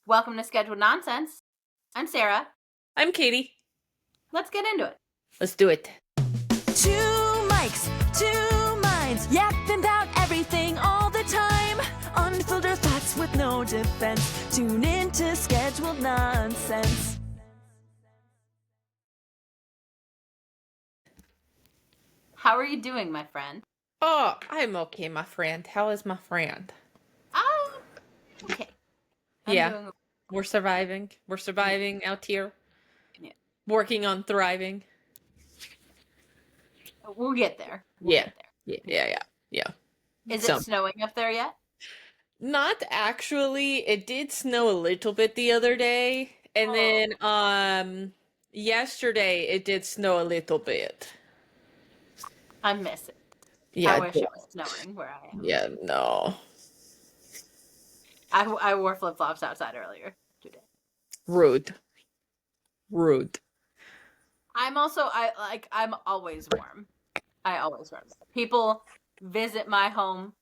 Welcome to Scheduled Nonsense. I'm Sarah. I'm Katie. Let's get into it. Let's do it. Two mics, two minds, yapping about everything all the time. Unfiltered thoughts with no defense. Tune in to Scheduled Nonsense. How are you doing, my friend? Oh, I'm okay, my friend. How is my friend? Okay. Yeah. We're surviving. We're surviving out here. Yeah. Working on thriving. We'll get there. Yeah. Yeah. Is it snowing up there yet? Not actually. It did snow a little bit the other day. And then yesterday it did snow a little bit. I miss it. Yeah. I wish it was snowing where I am. Yeah, no. I wore flip-flops outside earlier today. Rude. I'm always warm. I always warm. People visit my home.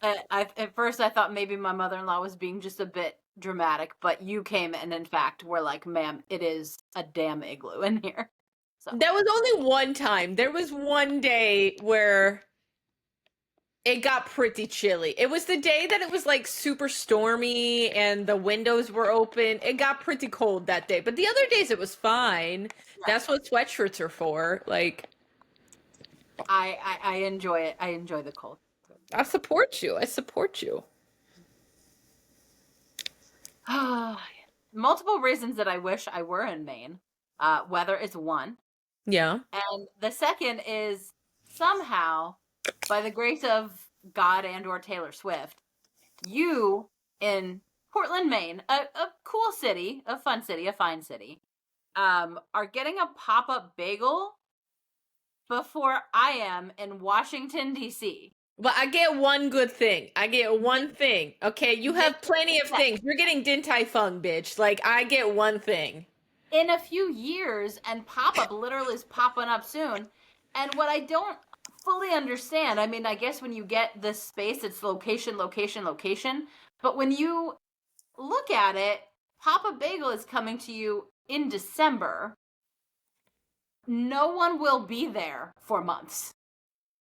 At first I thought maybe my mother-in-law was being just a bit dramatic, but you came and in fact were like, ma'am, it is a damn igloo in here. So That was only one time. There was one day where it got pretty chilly. It was the day that it was like super stormy and the windows were open. It got pretty cold that day. But the other days it was fine. That's what sweatshirts are for. Like I enjoy it. I enjoy the cold. I support you. Multiple reasons that I wish I were in Maine. Weather is one. Yeah. And the second is somehow, by the grace of God and or Taylor Swift, you in Portland, Maine, a cool city, a fun city, a fine city, are getting a pop-up bagel before I am in Washington, D.C. But I get one good thing. Okay, you have plenty of things. You're getting Din Tai Fung, bitch. Like, I get one thing. In a few years, and pop-up literally is popping up soon. And what I don't fully understand, I mean, I guess when you get this space, it's location. But when you look at it, Pop-Up Bagel is coming to you in December. No one will be there for months.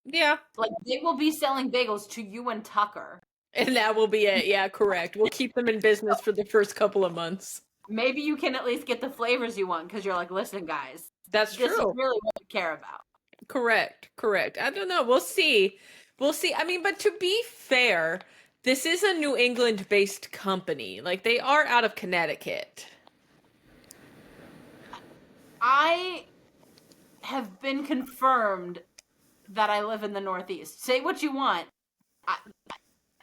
Yeah. Like, they will be selling bagels to you and Tucker. And that will be it. Yeah, correct. We'll keep them in business for the first couple of months. Maybe you can at least get the flavors you want because you're like, listen, guys. That's true. This is really what we care about. Correct. I don't know. We'll see. I mean, but to be fair, this is a New England-based company. Like, they are out of Connecticut. I have been confirmed that I live in the Northeast. Say what you want.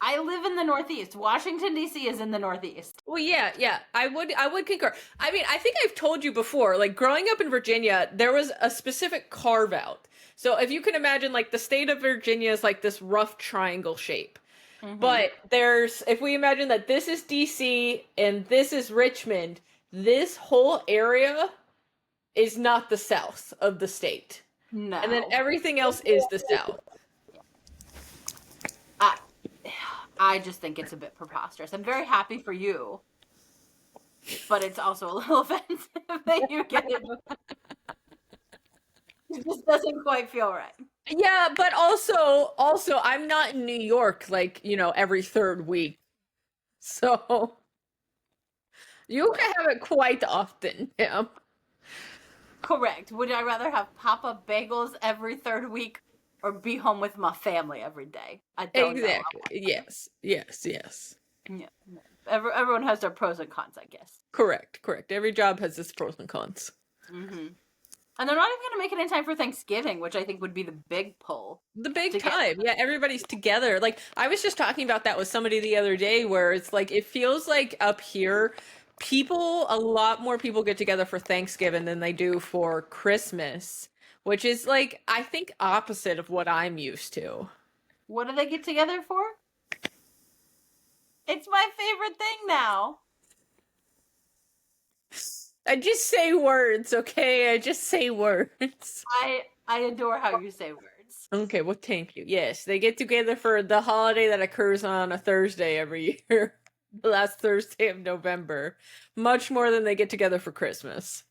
I live in the Northeast. Washington, D.C. is in the Northeast. Well, yeah. I would concur. I mean, I think I've told you before, like, growing up in Virginia, there was a specific carve-out. So if you can imagine, like, the state of Virginia is like this rough triangle shape. Mm-hmm. But if we imagine that this is D.C. and this is Richmond, this whole area is not the south of the state. No. And then everything else is the south. I just think it's a bit preposterous. I'm very happy for you, but it's also a little offensive that you get it. It just doesn't quite feel right. Yeah, but also, I'm not in New York, like, every third week. So, you can have it quite often, yeah. Correct. Would I rather have pop-up bagels every third week or be home with my family every day? I don't know. Exactly. Yes. Yeah. Everyone has their pros and cons, I guess. Correct. Every job has its pros and cons. Mm-hmm. And they're not even going to make it in time for Thanksgiving, which I think would be the big pull. The big time. Yeah, everybody's together. Like, I was just talking about that with somebody the other day where it's like, it feels like up here, a lot more people get together for Thanksgiving than they do for Christmas, which is like, I think opposite of what I'm used to. What do they get together for? It's my favorite thing now. I just say words, okay? I just say words. I adore how you say words. Okay, well, thank you. Yes, they get together for the holiday that occurs on a Thursday every year. the last Thursday of November, much more than they get together for Christmas.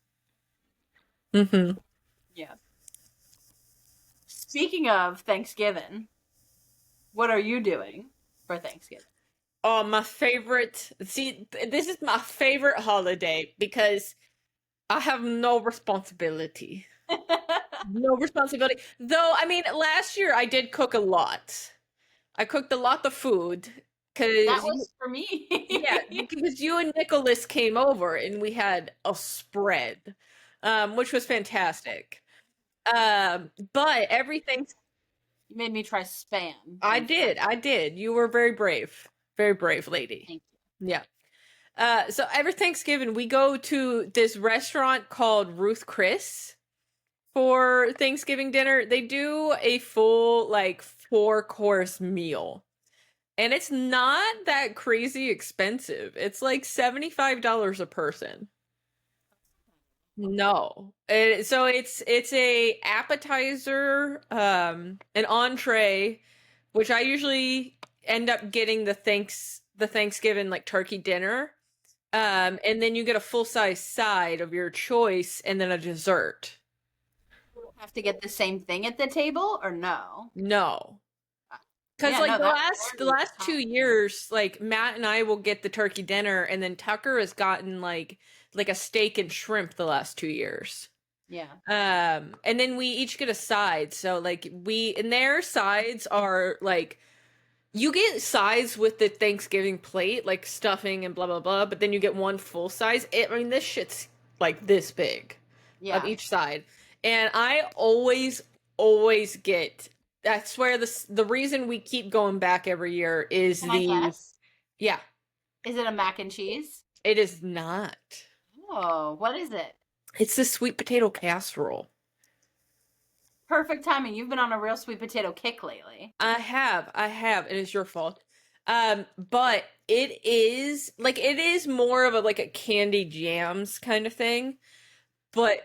Mm-hmm. Yeah. Speaking of Thanksgiving, what are you doing for Thanksgiving? Oh, my favorite. See, this is my favorite holiday because I have no responsibility. No responsibility. Though, I mean, last year I did cook a lot. I cooked a lot of food That because was for me. yeah, because you and Nicholas came over and we had a spread, which was fantastic. But everything You made me try spam. I did. You were very brave lady. Thank Yeah. So every Thanksgiving we go to this restaurant called Ruth Chris for Thanksgiving dinner. They do a full like 4-course meal. And it's not that crazy expensive. It's like $75 a person. No. So it's a appetizer, an entree, which I usually end up getting the Thanksgiving like turkey dinner. And then you get a full-size side of your choice and then a dessert. you. Have to get the same thing at the table or no? No. Because Yeah, like no, that's the very last 2 years, like Matt and I will get the turkey dinner, and then Tucker has gotten like a steak and shrimp the last 2 years. Yeah. And then we each get a side. So like we and their sides are like you get sides with the Thanksgiving plate, like stuffing and blah blah blah, but then you get one full size. I mean, this shit's like this big of Yeah. each side. And I always get that's where the reason we keep going back every year is Can I guess? yeah, Is it a mac and cheese? it is not. Oh, what is it? It's the sweet potato casserole. Perfect timing. You've been on a real sweet potato kick lately. I have. It is your fault. But it is more of a like a candy jams kind of thing. But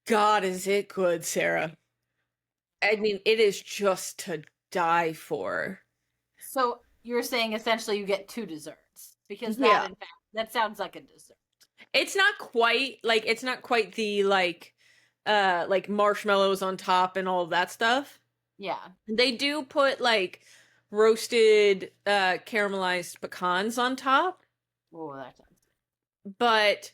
God, is it good, Sarah? I mean, it is just to die for. So you're saying essentially you get two desserts because that Yeah. in fact that sounds like a dessert. It's not quite the like marshmallows on top and all of that stuff. Yeah. They do put like roasted caramelized pecans on top, Oh, that sounds good. but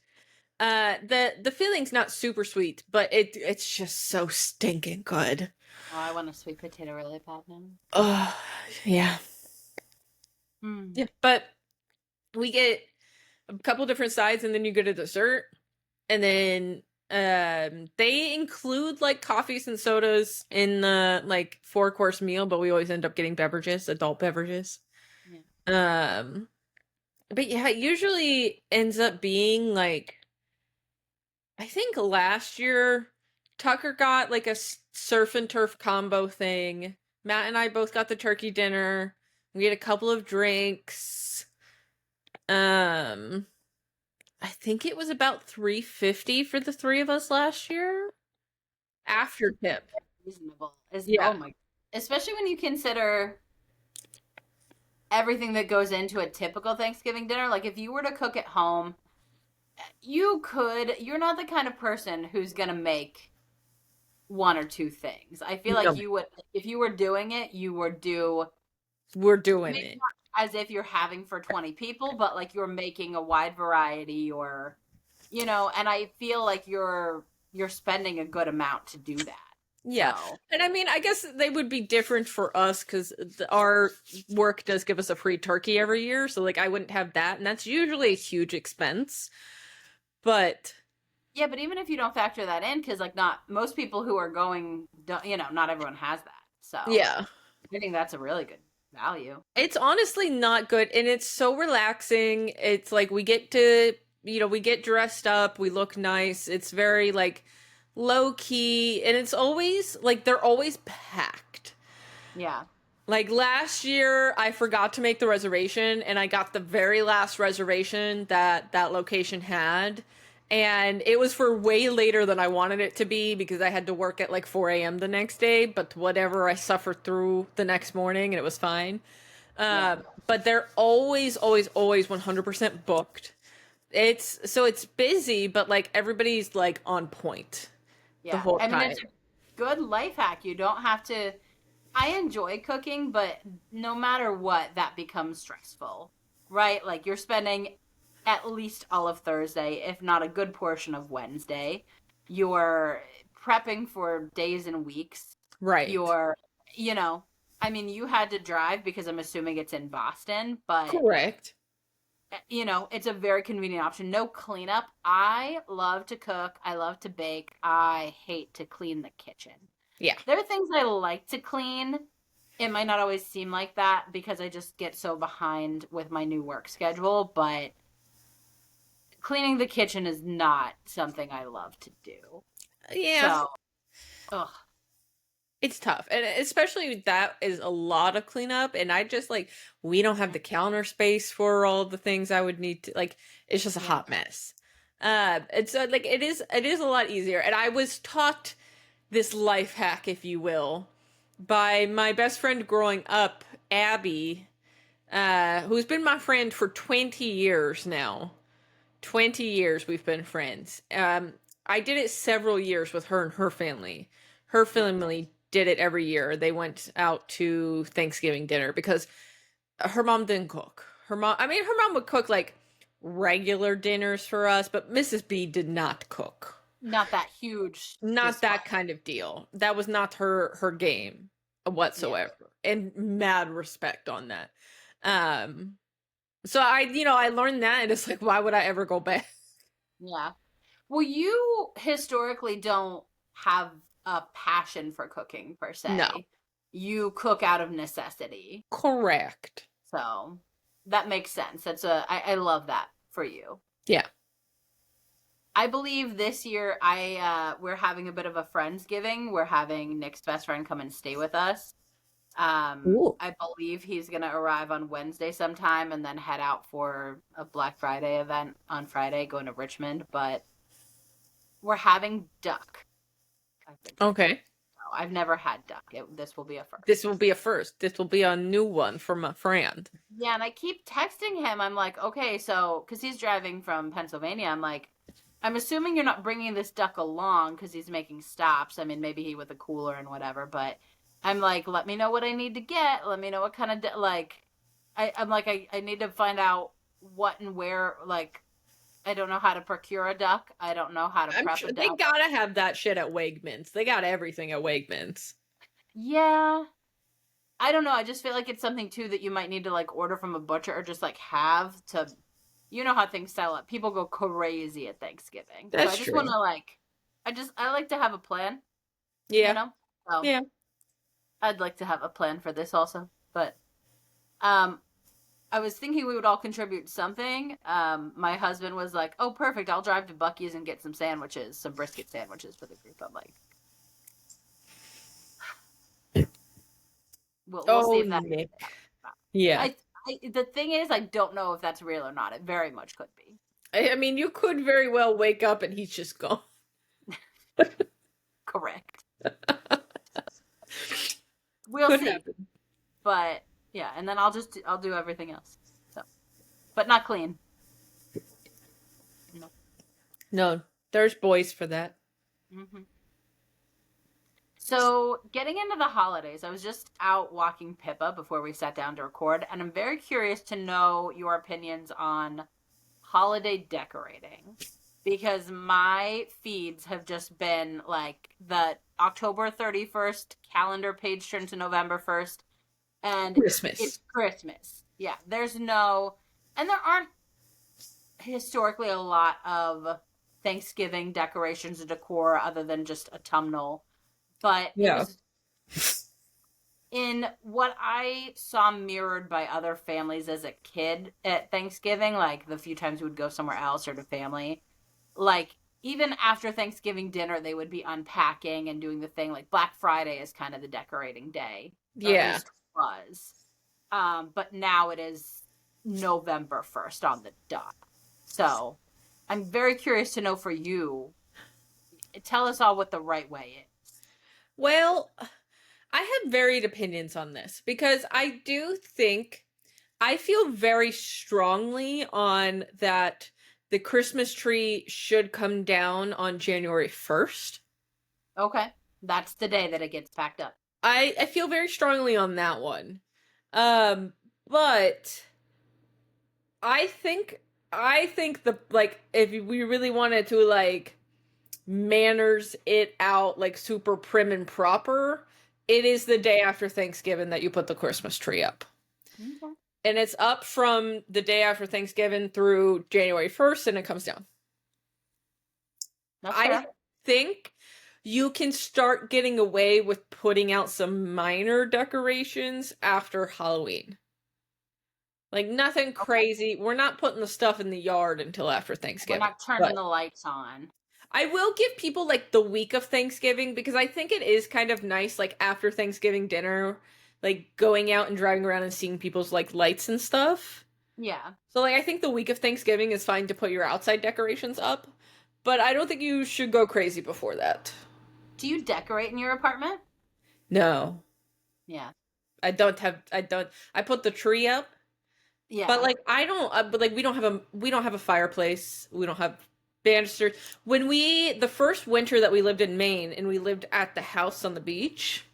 the filling's not super sweet, but it's just so stinking good. Oh, I want a sweet potato really bad now. Oh, yeah. Mm. Yeah, but we get a couple different sides and then you get a dessert. And then they include like coffees and sodas in the like 4-course meal, but we always end up getting beverages, adult beverages. Yeah. But yeah, it usually ends up being like I think last year Tucker got like a surf and turf combo thing. Matt and I both got the turkey dinner. We had a couple of drinks. I think it was about $350 for the three of us last year. After tip. Reasonable. Yeah. Oh my. Especially when you consider everything that goes into a typical Thanksgiving dinner. Like if you were to cook at home, you're not the kind of person who's going to make one or two things. I feel No. like you would, if you were doing it, you would do We're doing maybe it. not as if you're having for 20 people, but like you're making a wide variety or, and I feel like you're spending a good amount to do that. Yeah. So, And I mean, I guess they would be different for us because our work does give us a free turkey every year. So, like, I wouldn't have that. And that's usually a huge expense. But yeah, but even if you don't factor that in, because like not most people who are going, not everyone has that. So yeah, I think that's a really good value. it's honestly not good. And it's so relaxing. It's like we get to, we get dressed up, we look nice. It's very like low key. And it's always like they're always packed. Yeah. Like last year, I forgot to make the reservation, and I got the very last reservation that location had, and it was for way later than I wanted it to be because I had to work at like 4 a.m. the next day. But whatever, I suffered through the next morning, and it was fine. Yeah. But they're always, always, always 100% booked. It's busy, but like everybody's like on point the Yeah. whole I mean, time. it's a good life hack. You don't have to. I enjoy cooking, but no matter what, that becomes stressful, right? Like you're spending at least all of Thursday, if not a good portion of Wednesday. You're prepping for days and weeks. Right. You're, you know, I mean, you had to drive because I'm assuming it's in Boston, but Correct. it's a very convenient option. No cleanup. I love to cook. I love to bake. I hate to clean the kitchen. Yeah. There are things I like to clean. It might not always seem like that because I just get so behind with my new work schedule, but cleaning the kitchen is not something I love to do. Yeah. So, ugh. It's tough. And especially that is a lot of cleanup. And I just like, we don't have the counter space for all the things I would need to, like, it's just a Yeah. hot mess. And so like it is a lot easier. And I was taught this life hack, if you will, by my best friend growing up, Abby, who's been my friend for 20 years now. 20 years we've been friends. I did it several years with her and her family. Her family did it every year. They went out to Thanksgiving dinner because her mom didn't cook. Her mom would cook like regular dinners for us, but Mrs. B did not cook. Not that huge. Not that kind of deal. That was not her game whatsoever. And mad respect on that. So I learned that, and it's like, why would I ever go back? Yeah. Well, you historically don't have a passion for cooking per se. No. You cook out of necessity. Correct. So that makes sense. I love that for you. Yeah. I believe this year we're having a bit of a Friendsgiving. We're having Nick's best friend come and stay with us. Ooh. I believe he's gonna arrive on Wednesday sometime and then head out for a Black Friday event on Friday, going to Richmond. But we're having duck. Okay. I've never had duck. This will be a first. This will be a first. This will be a new one for my friend. Yeah, and I keep texting him. I'm like, okay, so because he's driving from Pennsylvania, I'm like, I'm assuming you're not bringing this duck along because he's making stops. I mean, maybe he with a cooler and whatever, but I'm like, let me know what I need to get. Let me know what kind of I'm like, I need to find out what and where. Like, I don't know how to procure a duck. I don't know how to I'm prep sure a they duck. gotta have that shit at Wegmans. They got everything at Wegmans. Yeah. I don't know. I just feel like it's something too that you might need to like order from a butcher or just like have to. You know how things sell up. People go crazy at Thanksgiving. That's so I just true. want to I like to have a plan. Yeah. You know? So Yeah. I'd like to have a plan for this also. But I was thinking we would all contribute something. My husband was like, "Oh, perfect. I'll drive to Buc-ee's and get some sandwiches, some brisket sandwiches for the group." I'm like, we'll see if that. Nick. Yeah. The thing is, I don't know if that's real or not. It very much could be. I mean, you could very well wake up and he's just gone. Correct. We'll Could see. happen. But yeah, and then I'll do everything else. So, but not clean. No, there's boys for that. Mm-hmm. So, getting into the holidays, I was just out walking Pippa before we sat down to record, and I'm very curious to know your opinions on holiday decorating. Because my feeds have just been like the October 31st calendar page turned to November 1st, and Christmas. it's Christmas. Yeah, and there aren't historically a lot of Thanksgiving decorations or decor other than just autumnal. But Yeah. it was in what I saw mirrored by other families as a kid at Thanksgiving, like the few times we would go somewhere else or to family, like even after Thanksgiving dinner, they would be unpacking and doing the thing. Like Black Friday is kind of the decorating day. Or Yeah. at least it was. But now it is November 1st on the dot. So I'm very curious to know for you, tell us all what the right way is. Well, I have varied opinions on this because I do think I feel very strongly on that the Christmas tree should come down on January 1st. Okay. That's the day that it gets packed up. I feel very strongly on that one. Um, but I think the like if we really wanted to like manners it out like super prim and proper, it is the day after Thanksgiving that you put the Christmas tree up. Okay. And it's up from the day after Thanksgiving through January 1st and it comes down. That's I fair. think you can start getting away with putting out some minor decorations after Halloween. Like nothing crazy. We're not putting the stuff in the yard until after We're Thanksgiving. not turning But the lights on. I will give people like the week of Thanksgiving because I think it is kind of nice, like after Thanksgiving dinner, like going out and driving around and seeing people's like lights and stuff. Yeah. So like I think the week of Thanksgiving is fine to put your outside decorations up, but I don't think you should go crazy before that. Do you decorate in your apartment? No. Yeah. I don't I put the tree up, Yeah. but like I don't but like we don't have a fireplace. We don't have banisters. When the first winter that we lived in Maine and we lived at the house on the beach,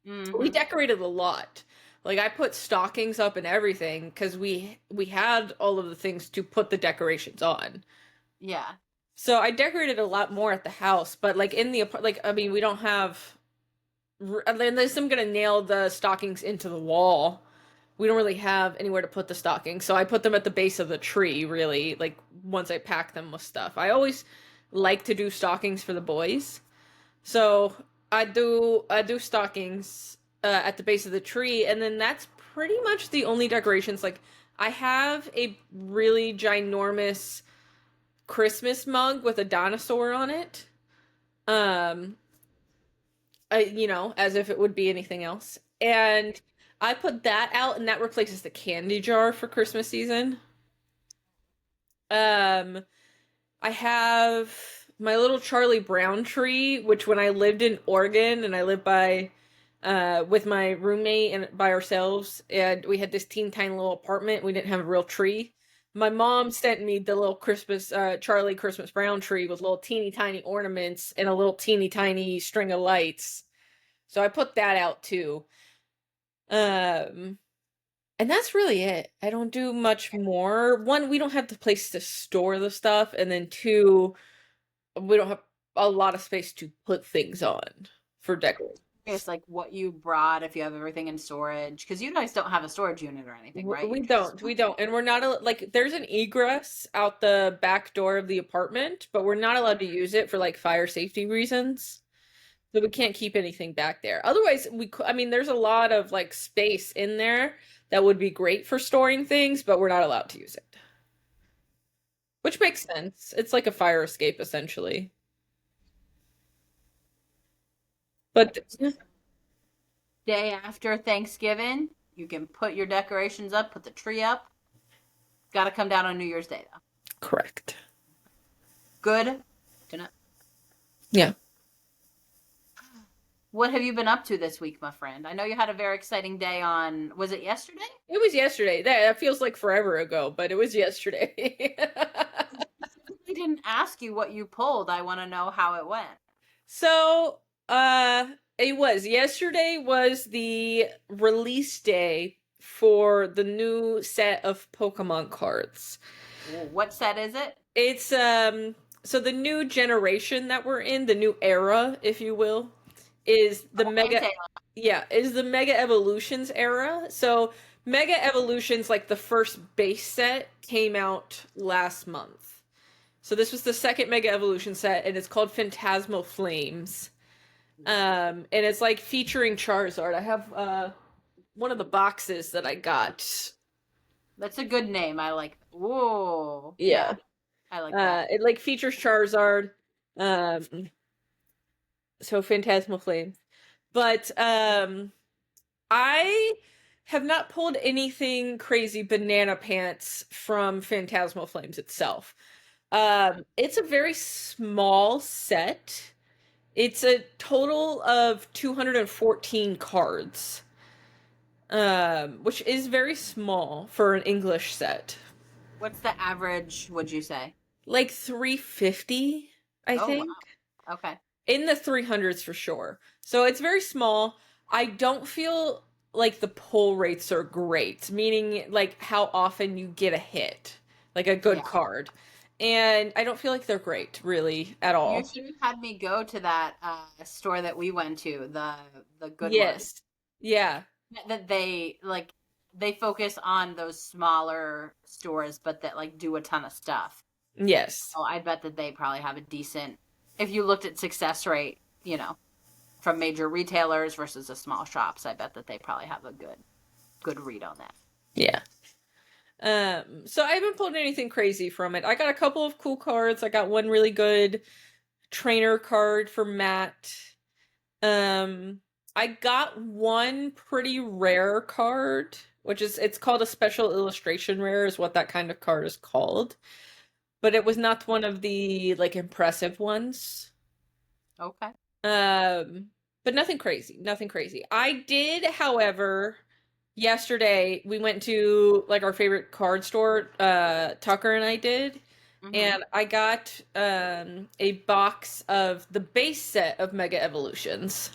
we Mhm. decorated a lot. Like I put stockings up and everything cuz we had all of the things to put the decorations on. Yeah. So I decorated a lot more at the house, but like in the like I mean we don't have unless I'm gonna nail the stockings into the wall. We don't really have anywhere to put the stockings, so I put them at the base of the tree. Really, like once I pack them with stuff. I always like to do stockings for the boys, so I do stockings at the base of the tree, and then that's pretty much the only decorations. Like I have a really ginormous Christmas mug with a dinosaur on it. Um, as if it would be anything else. And I put that out, and that replaces the candy jar for Christmas season. Um, I have my little Charlie Brown tree, which when I lived in Oregon and I lived by with my roommate and by ourselves, and we had this teeny tiny little apartment, we didn't have a real tree. My mom sent me the little Christmas Charlie Christmas Brown tree with little teeny tiny ornaments and a little teeny tiny string of lights. So I put that out too. Um, and that's really it. I don't do much more. One, we don't have the place to store the stuff, and then two, we don't have a lot of space to put things on for decorating. It's like what you brought if you have everything in storage, because you guys don't have a storage unit or anything, right? We You don't, just we don't, and we're not like there's an egress out the back door of the apartment, but we're not allowed to use it for like fire safety reasons. So we can't keep anything back there. Otherwise, I mean, there's a lot of like space in there that would be great for storing things, but we're not allowed to use it. Which makes sense. It's like a fire escape essentially. But day after Thanksgiving, you can put your decorations up, put the tree up. Got to come down on New Year's Day though. correct. Good to know. Yeah. What have you been up to this week, my friend? I know you had a very exciting day on, was it yesterday? It was yesterday. That feels like forever ago, but it was yesterday. I didn't ask you what you pulled. I want to know how it went. So, yesterday was the release day for the new set of Pokemon cards. What set is it? It's so the new generation that we're in, the new era, if you will, is the Mega Evolutions era. So Mega Evolutions, like the first base set, came out last month. So this was the second Mega Evolution set, and it's called Phantasmal Flames. And it's like featuring Charizard. I have one of the boxes that I got. That's a good name. I like. Whoa. Yeah. I like that. It like features Charizard. So Phantasmal Flames. But I have not pulled anything crazy banana pants from Phantasmal Flames itself. It's a very small set. It's a total of 214 cards. which is very small for an English set. What's the average, would you say? Like 350, I Oh, think. wow. Okay. In the 300s for sure. So it's very small. I don't feel like the pull rates are great, meaning like how often you get a hit, like a good Yeah. card. And I don't feel like they're great, really, at You all. should have had me go to that store that we went to, the good one. Yes. Yeah. That they focus on those smaller stores, but that like do a ton of stuff. Yes. Oh, I bet that they probably have a decent. If you looked at success rate, from major retailers versus the small shops, I bet that they probably have a good read on that. Yeah. So I haven't pulled anything crazy from it. I got a couple of cool cards. I got one really good trainer card for Matt. I got one pretty rare card, which is it's called a special illustration rare is what that kind of card is called. But it was not one of the like impressive ones. Okay. But nothing crazy, nothing crazy. I did, however, yesterday we went to like our favorite card store, Tucker and I did, Mm-hmm. and I got a box of the base set of Mega Evolutions.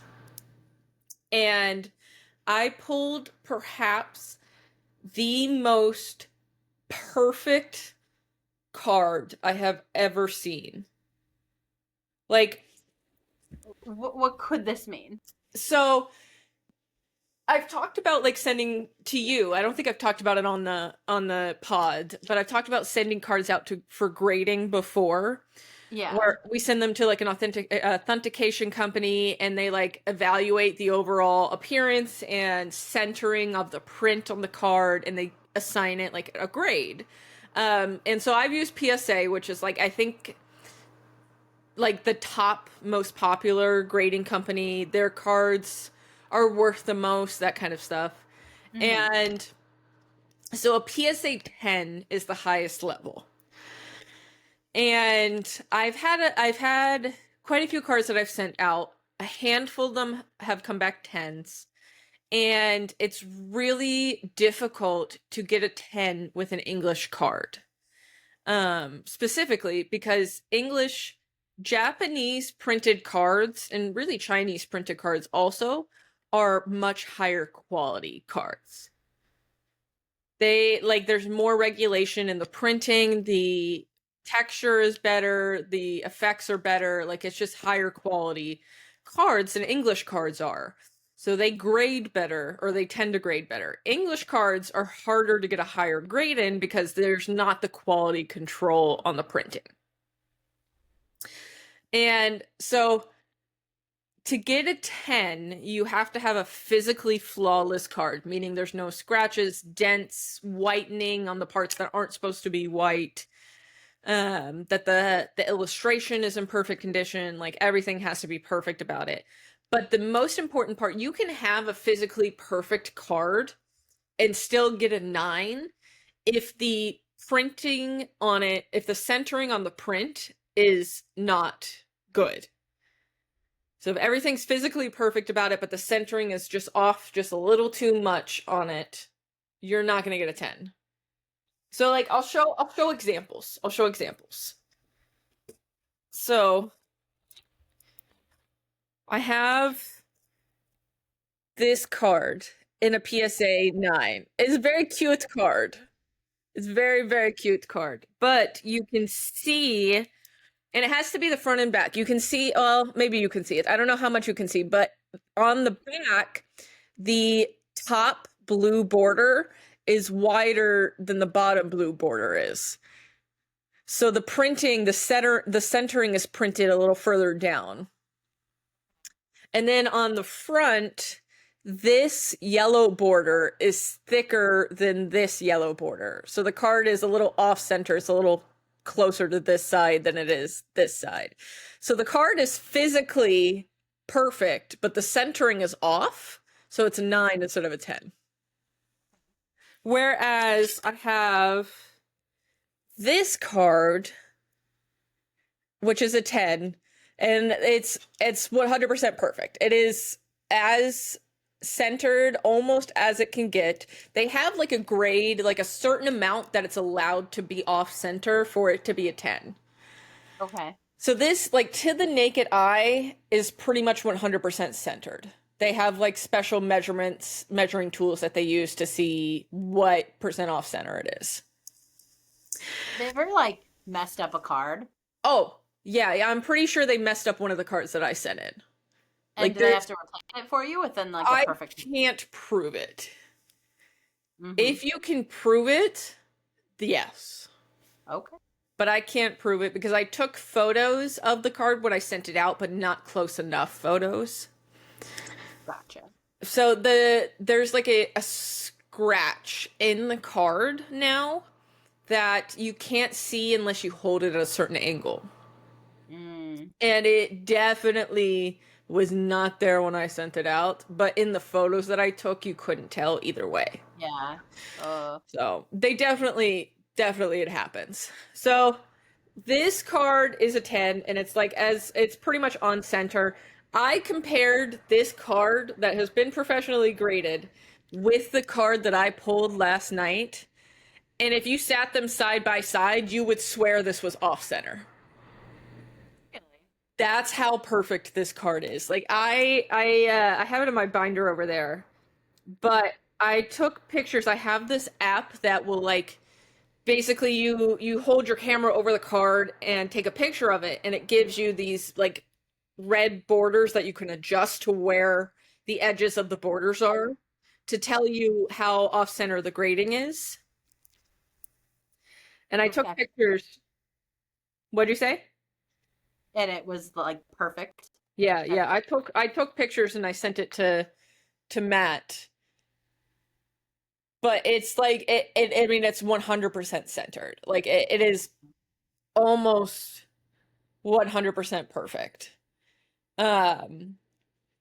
And I pulled perhaps the most perfect card I have ever seen. Like, What could this mean? so I've talked about like sending to you. I don't think I've talked about it on the pod, but I've talked about sending cards out to for grading before, Yeah. where we send them to like an authentication company and they like evaluate the overall appearance and centering of the print on the card and they assign it like a grade. And so I've used PSA, which is like I think like the top most popular grading company. Their cards are worth the most, that kind of stuff. Mm-hmm. And so a PSA 10 is the highest level. And I've had quite a few cards that I've sent out. A handful of them have come back 10s. And it's really difficult to get a 10 with an English card. Specifically because Japanese printed cards and really Chinese printed cards also are much higher quality cards. They like there's more regulation in the printing, the texture is better, the effects are better, like it's just higher quality cards than English cards are. So they grade better, or they tend to grade better. English cards are harder to get a higher grade in because there's not the quality control on the printing. And so to get a 10, you have to have a physically flawless card, meaning there's no scratches, dents, whitening on the parts that aren't supposed to be white, that the illustration is in perfect condition, like everything has to be perfect about it. But the most important part, you can have a physically perfect card and still get a 9 if the printing on it, if the centering on the print is not good. So if everything's physically perfect about it, but the centering is just off just a little too much on it, you're not going to get a 10. So like I'll show examples. I'll show examples. So I have this card in a PSA 9. It's a very cute card. It's very, very cute card. But you can see, and it has to be the front and back. You can see, well, maybe you can see it. I don't know how much you can see, but on the back, the top blue border is wider than the bottom blue border is. So the printing, the centering is printed a little further down. And then on the front, this yellow border is thicker than this yellow border. So the card is a little off center. It's a little closer to this side than it is this side. So the card is physically perfect, but the centering is off. So it's a 9 instead of a 10. Whereas I have this card, which is a 10, and it's 100% perfect. It is as centered almost as it can get. They have like a grade, like a certain amount that it's allowed to be off center for it to be a 10. Okay. So this, like, to the naked eye is pretty much 100% centered. They have like special measuring tools that they use to see what percent off center it is. They ever like messed up a card? Oh, yeah, I'm pretty sure they messed up one of the cards that I sent in. And Like, do they have to replace it for you within like a I perfect? can't prove it. Mhm. If you can prove it, yes. Okay. But I can't prove it because I took photos of the card when I sent it out, but not close enough photos. Gotcha. So there's like a scratch in the card now that you can't see unless you hold it at a certain angle. Mm. And it definitely was not there when I sent it out, but in the photos that I took, you couldn't tell either way. Yeah. So they definitely it happens. So this card is a 10 and it's like it's pretty much on center. I compared this card that has been professionally graded with the card that I pulled last night. And if you sat them side by side, you would swear this was off center. Really? That's how perfect this card is. Like I have it in my binder over there. But I took pictures. I have this app that will like basically you hold your camera over the card and take a picture of it and it gives you these like red borders that you can adjust to where the edges of the borders are to tell you how off center the grading is. And I took Okay. pictures. What'd you say? And it was like perfect. Yeah, yeah. I took pictures and I sent it to Matt. But it's like I mean it's 100% centered. Like it is almost 100% perfect. And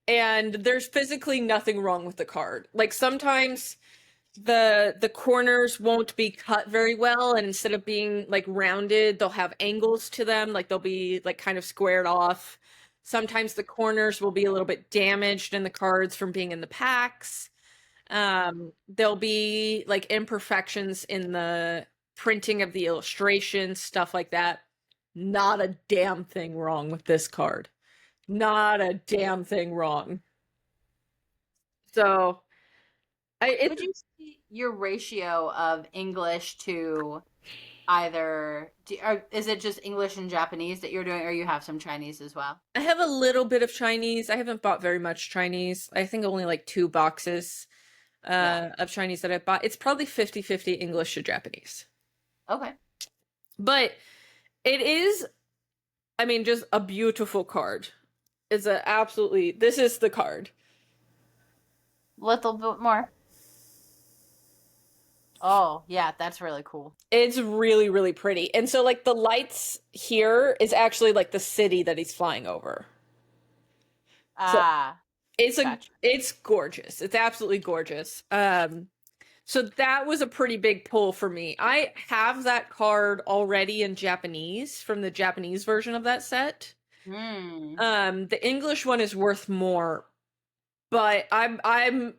there's physically nothing wrong with the card. Like sometimes the corners won't be cut very well and instead of being like rounded, they'll have angles to them, like they'll be like kind of squared off. Sometimes the corners will be a little bit damaged in the cards from being in the packs. There'll be like imperfections in the printing of the illustrations, stuff like that. Not a damn thing wrong with this card. Not a damn thing wrong. So, Could you see your ratio of English to either? Is it just English and Japanese that you're doing, or you have some Chinese as well? I have a little bit of Chinese. I haven't bought very much Chinese. I think only like 2 boxes of Chinese that I bought. It's probably 50-50 English to Japanese. Okay. But it is, I mean, just a beautiful card. It's this is the card. Little bit more. Oh, yeah, that's really cool. It's really, really pretty. And so like the lights here is actually like the city that he's flying over. Ah, gotcha. It's gorgeous. It's absolutely gorgeous. So that was a pretty big pull for me. I have that card already in Japanese from the Japanese version of that set. The English one is worth more, but I'm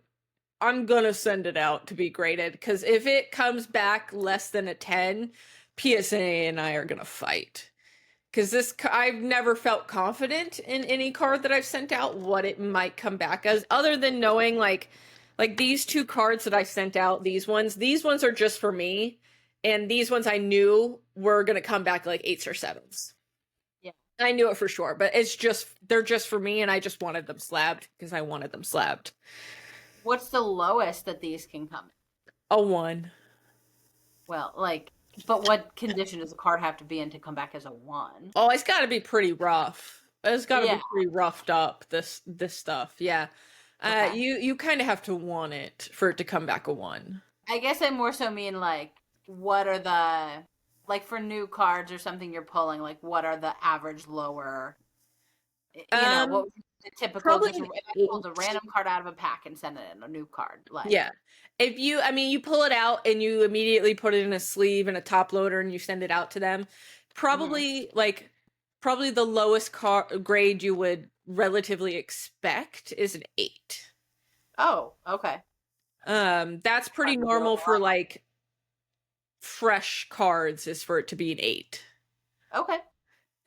gonna send it out to be graded because if it comes back less than a 10, PSA and I are gonna fight. Because I've never felt confident in any card that I've sent out what it might come back as, other than knowing like these 2 cards that I sent out, these ones are just for me, and these ones I knew were gonna come back like 8s or 7s. Yeah. I knew it for sure, but they're just for me, and I just wanted them slabbed because I wanted them slabbed. What's the lowest that these can come in? A 1. Well, like, but what condition does a card have to be in to come back as a 1? Oh, it's got to be pretty rough. It's got to Yeah. be pretty roughed up. This stuff, yeah. Okay. You kind of have to want it for it to come back a 1. I guess I more so mean like, what are the, like for new cards or something you're pulling, like what are the average lower, what would be the typical, probably just if I pulled a random card out of a pack and send it in a new card, like. Yeah. If you pull it out and you immediately put it in a sleeve and a top loader and you send it out to them, probably the lowest grade you would relatively expect is an 8. Oh, okay. That's pretty Hard to do a normal for lot. like fresh cards is for it to be an 8. Okay.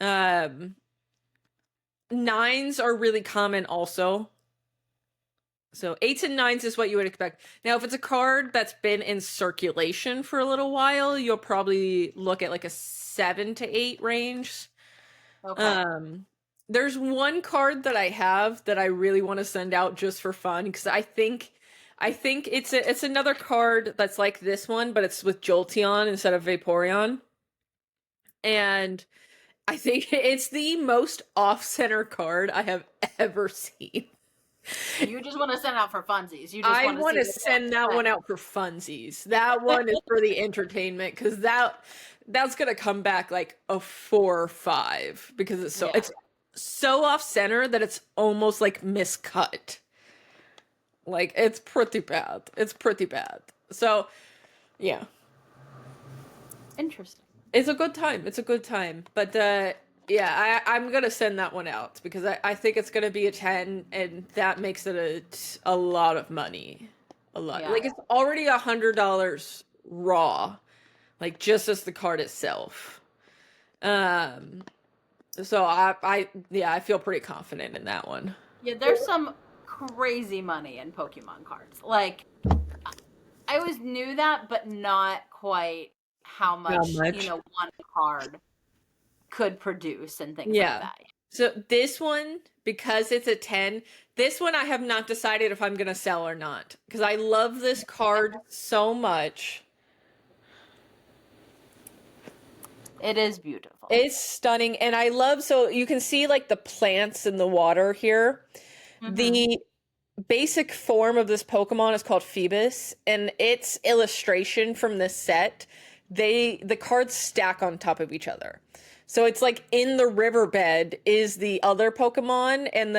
Um, 9s are really common also. So 8s and 9s is what you would expect. Now, if it's a card that's been in circulation for a little while, you'll probably look at like a 7 to 8 range. Okay. There's one card that I have that I really want to send out just for fun because I think it's another card that's like this one, but it's with Jolteon instead of Vaporeon. And I think it's the most off-center card I have ever seen. You just want to send out for funsies. You just I want to want see to the send that one out for funsies. That one is for the entertainment because that's gonna come back like a 4 or 5 because Yeah. it's so off center that it's almost like miscut. Like it's pretty bad. It's pretty bad. So yeah, Interesting. it's a good time. It's a good time. But yeah, I'm gonna send that one out because I think it's gonna be a 10, and that makes it a lot of money. A lot. Yeah. Like it's already $100 raw, like just as the card itself. So I feel pretty confident in that one. Yeah, there's some crazy money in Pokemon cards. Like, I always knew that, but not quite how much, much? One card could produce and things Yeah. like that. So this one, because it's a 10, this one I have not decided if I'm gonna sell or not. Because I love this card so much. It is beautiful. It's stunning. And I love, so you can see like the plants in the water here. Mhm. The basic form of this Pokemon is called Phoebus, and its illustration from this set, the cards stack on top of each other. So it's like in the riverbed is the other Pokemon, and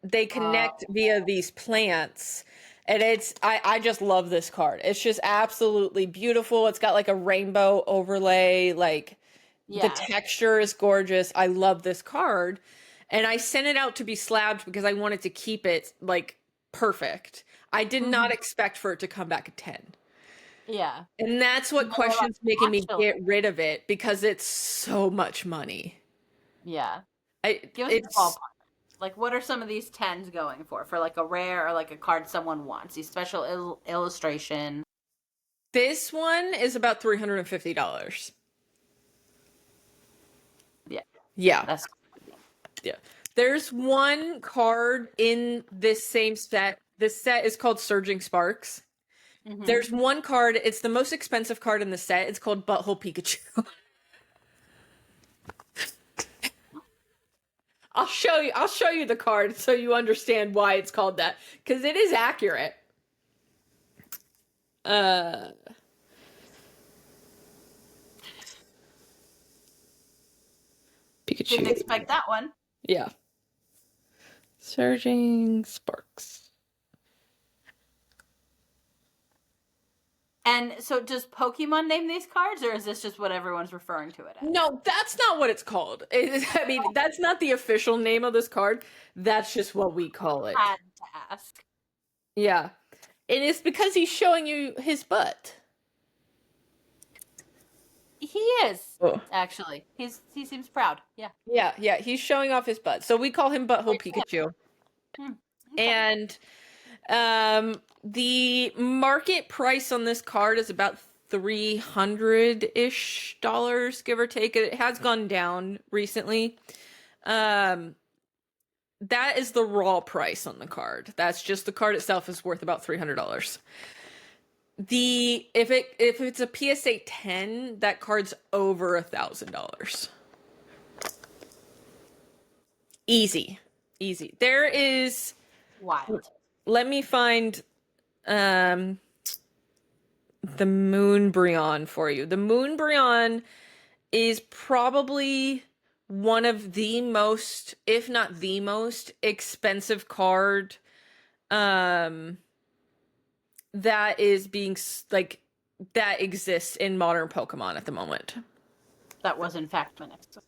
they connect via these plants. And I just love this card. It's just absolutely beautiful. It's got like a rainbow overlay, like the Yeah. texture is gorgeous. I love this card. And I sent it out to be slabbed because I wanted to keep it like perfect. I did not expect for it to come back a 10. Yeah. And that's what No, questions making me actually. get rid of it because it's so much money. Yeah. Give us a ballpark. Like, what are some of these 10s going for? For like a rare or like a card someone wants? These special illustration. This one is about $350. Yeah. Yeah. That's Yeah. There's one card in this same set. This set is called Surging Sparks. Mhm. There's one card, it's the most expensive card in the set. It's called Butthole Pikachu. I'll show you the card so you understand why it's called that, cuz it is accurate. Pikachu. Didn't expect that one. Yeah. Surging Sparks. And so, does Pokemon name these cards, or is this just what everyone's referring to it as? No, that's not what it's called. I mean, that's not the official name of this card. That's just what we call it. Had to ask. Yeah. And it's because he's showing you his butt. He is Oh. actually. He seems proud. Yeah. Yeah, he's showing off his butt. So we call him Butthole Pikachu. Okay. And the market price on this card is about $300-ish, give or take. It has gone down recently. That is the raw price on the card. That's just the card itself is worth about $300. If it's a PSA 10, that card's over $1,000. Easy. There is. Wild. Let me find the Moonbreon for you. The Moonbreon is probably one of the most, if not the most, expensive card that is being like that exists in modern Pokemon at the moment. That was in fact my next one.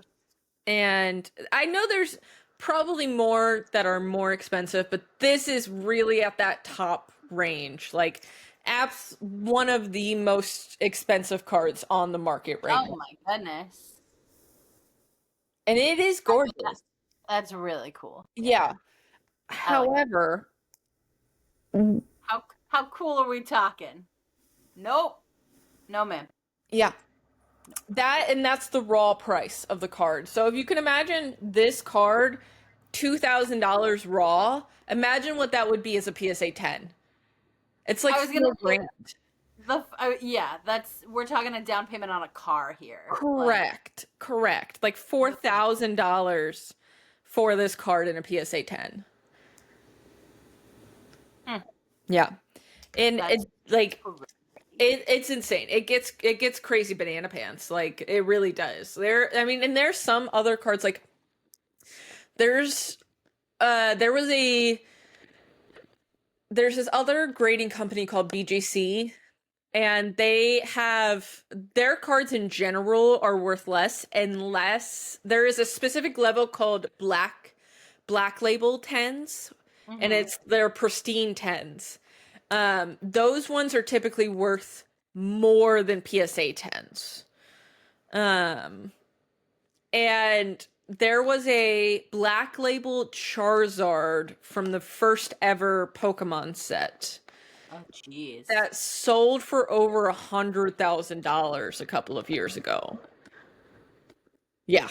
And I know there's probably more that are more expensive, but this is really at that top range. Like, apps one of the most expensive cards on the market right Oh now. my goodness. And it is gorgeous. That's really cool. Yeah. I like that. However, How cool are we talking? Nope. No, ma'am. yeah. That's the raw price of the card. So if you can imagine this card, $2,000 raw, imagine what that would be as a PSA 10. It's like I was gonna say, $4,000. yeah, we're talking a down payment on a car here. Correct. Like $4,000 for this card in a PSA 10. Hmm. Yeah. And That's it's insane. It gets crazy banana pants. Like, it really does. And there's some other cards, like there's this other grading company called BJC, and they have their cards in general are worth less unless there is a specific level called black label 10s, and it's their pristine 10s. Those ones are typically worth more than PSA 10s. And there was a black label Charizard from the first ever Pokemon set oh jeez. that sold for over $100,000 a couple of years ago. Yeah.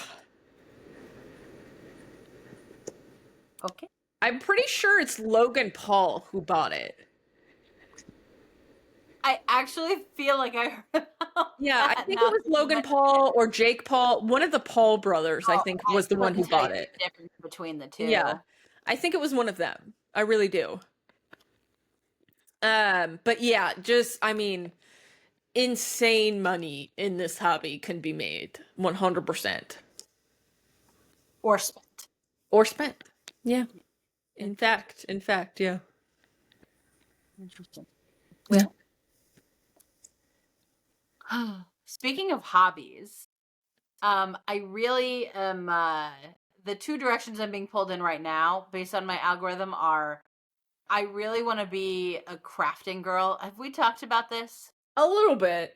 Okay. I'm pretty sure it's Logan Paul who bought it. I actually feel like I heard about Yeah, I that think now it was that you Logan mention Paul or Jake Paul. One of the Paul brothers, I it. think, I was the one who couldn't tell bought you it. the difference between the two. Yeah. I think it was one of them. I really do. But yeah, insane money in this hobby can be made 100%. Or spent. Or spent. Yeah. In fact, yeah. Interesting. Yeah. Speaking of hobbies, I really am the two directions I'm being pulled in right now based on my algorithm are I really want to be a crafting girl. Have we talked about this? A little bit.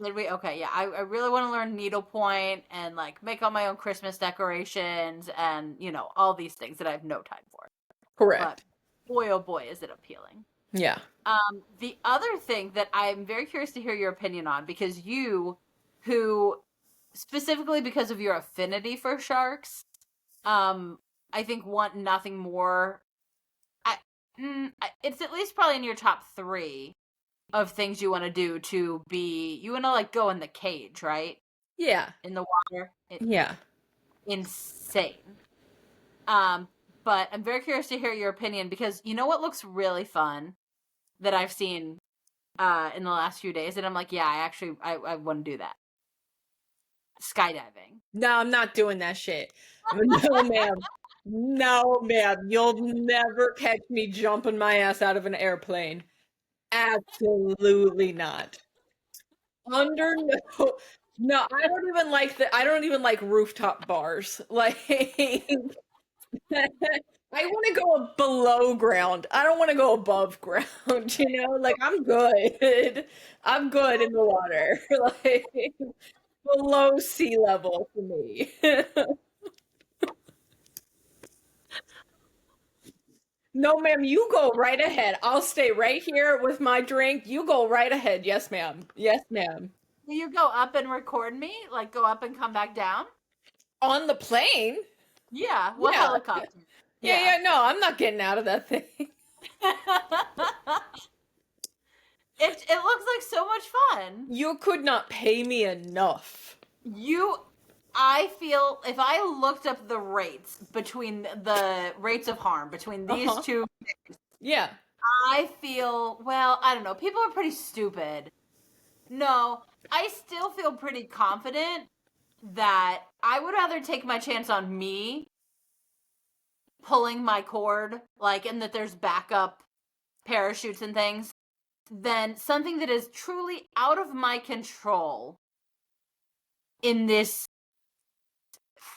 Did we? Okay, yeah. I really want to learn needlepoint and like make all my own Christmas decorations and, all these things that I have no time for. Correct. But boy, oh boy, is it appealing. Yeah. The other thing that I'm very curious to hear your opinion on, because you, who specifically because of your affinity for sharks, I think want nothing more. It's at least probably in your top 3 of things you want to do to be. You want to like go in the cage, right? Yeah. In the water. Yeah. Insane. But I'm very curious to hear your opinion because you know what looks really fun that I've seen in the last few days, and I'm like, yeah, I want to do that. Skydiving. No, I'm not doing that shit. No, ma'am. No, ma'am. You'll never catch me jumping my ass out of an airplane. Absolutely not. Under no, I don't even like rooftop bars. Like, I want to go below ground. I don't want to go above ground, Like, I'm good. I'm good in the water. Like, below sea level for me. No, ma'am, you go right ahead. I'll stay right here with my drink. You go right ahead. Yes, ma'am. Yes, ma'am. Will you go up and record me? Like go up and come back down? On the plane? Yeah. What Yeah. helicopter? Yeah, no, I'm not getting out of that thing. It looks like so much fun. You could not pay me enough. I feel if I looked up the rates between the rates of harm between these two things, Yeah. I feel, well, I don't know. People are pretty stupid. No, I still feel pretty confident that I would rather take my chance on me pulling my cord, like, and that there's backup parachutes and things, than something that is truly out of my control in this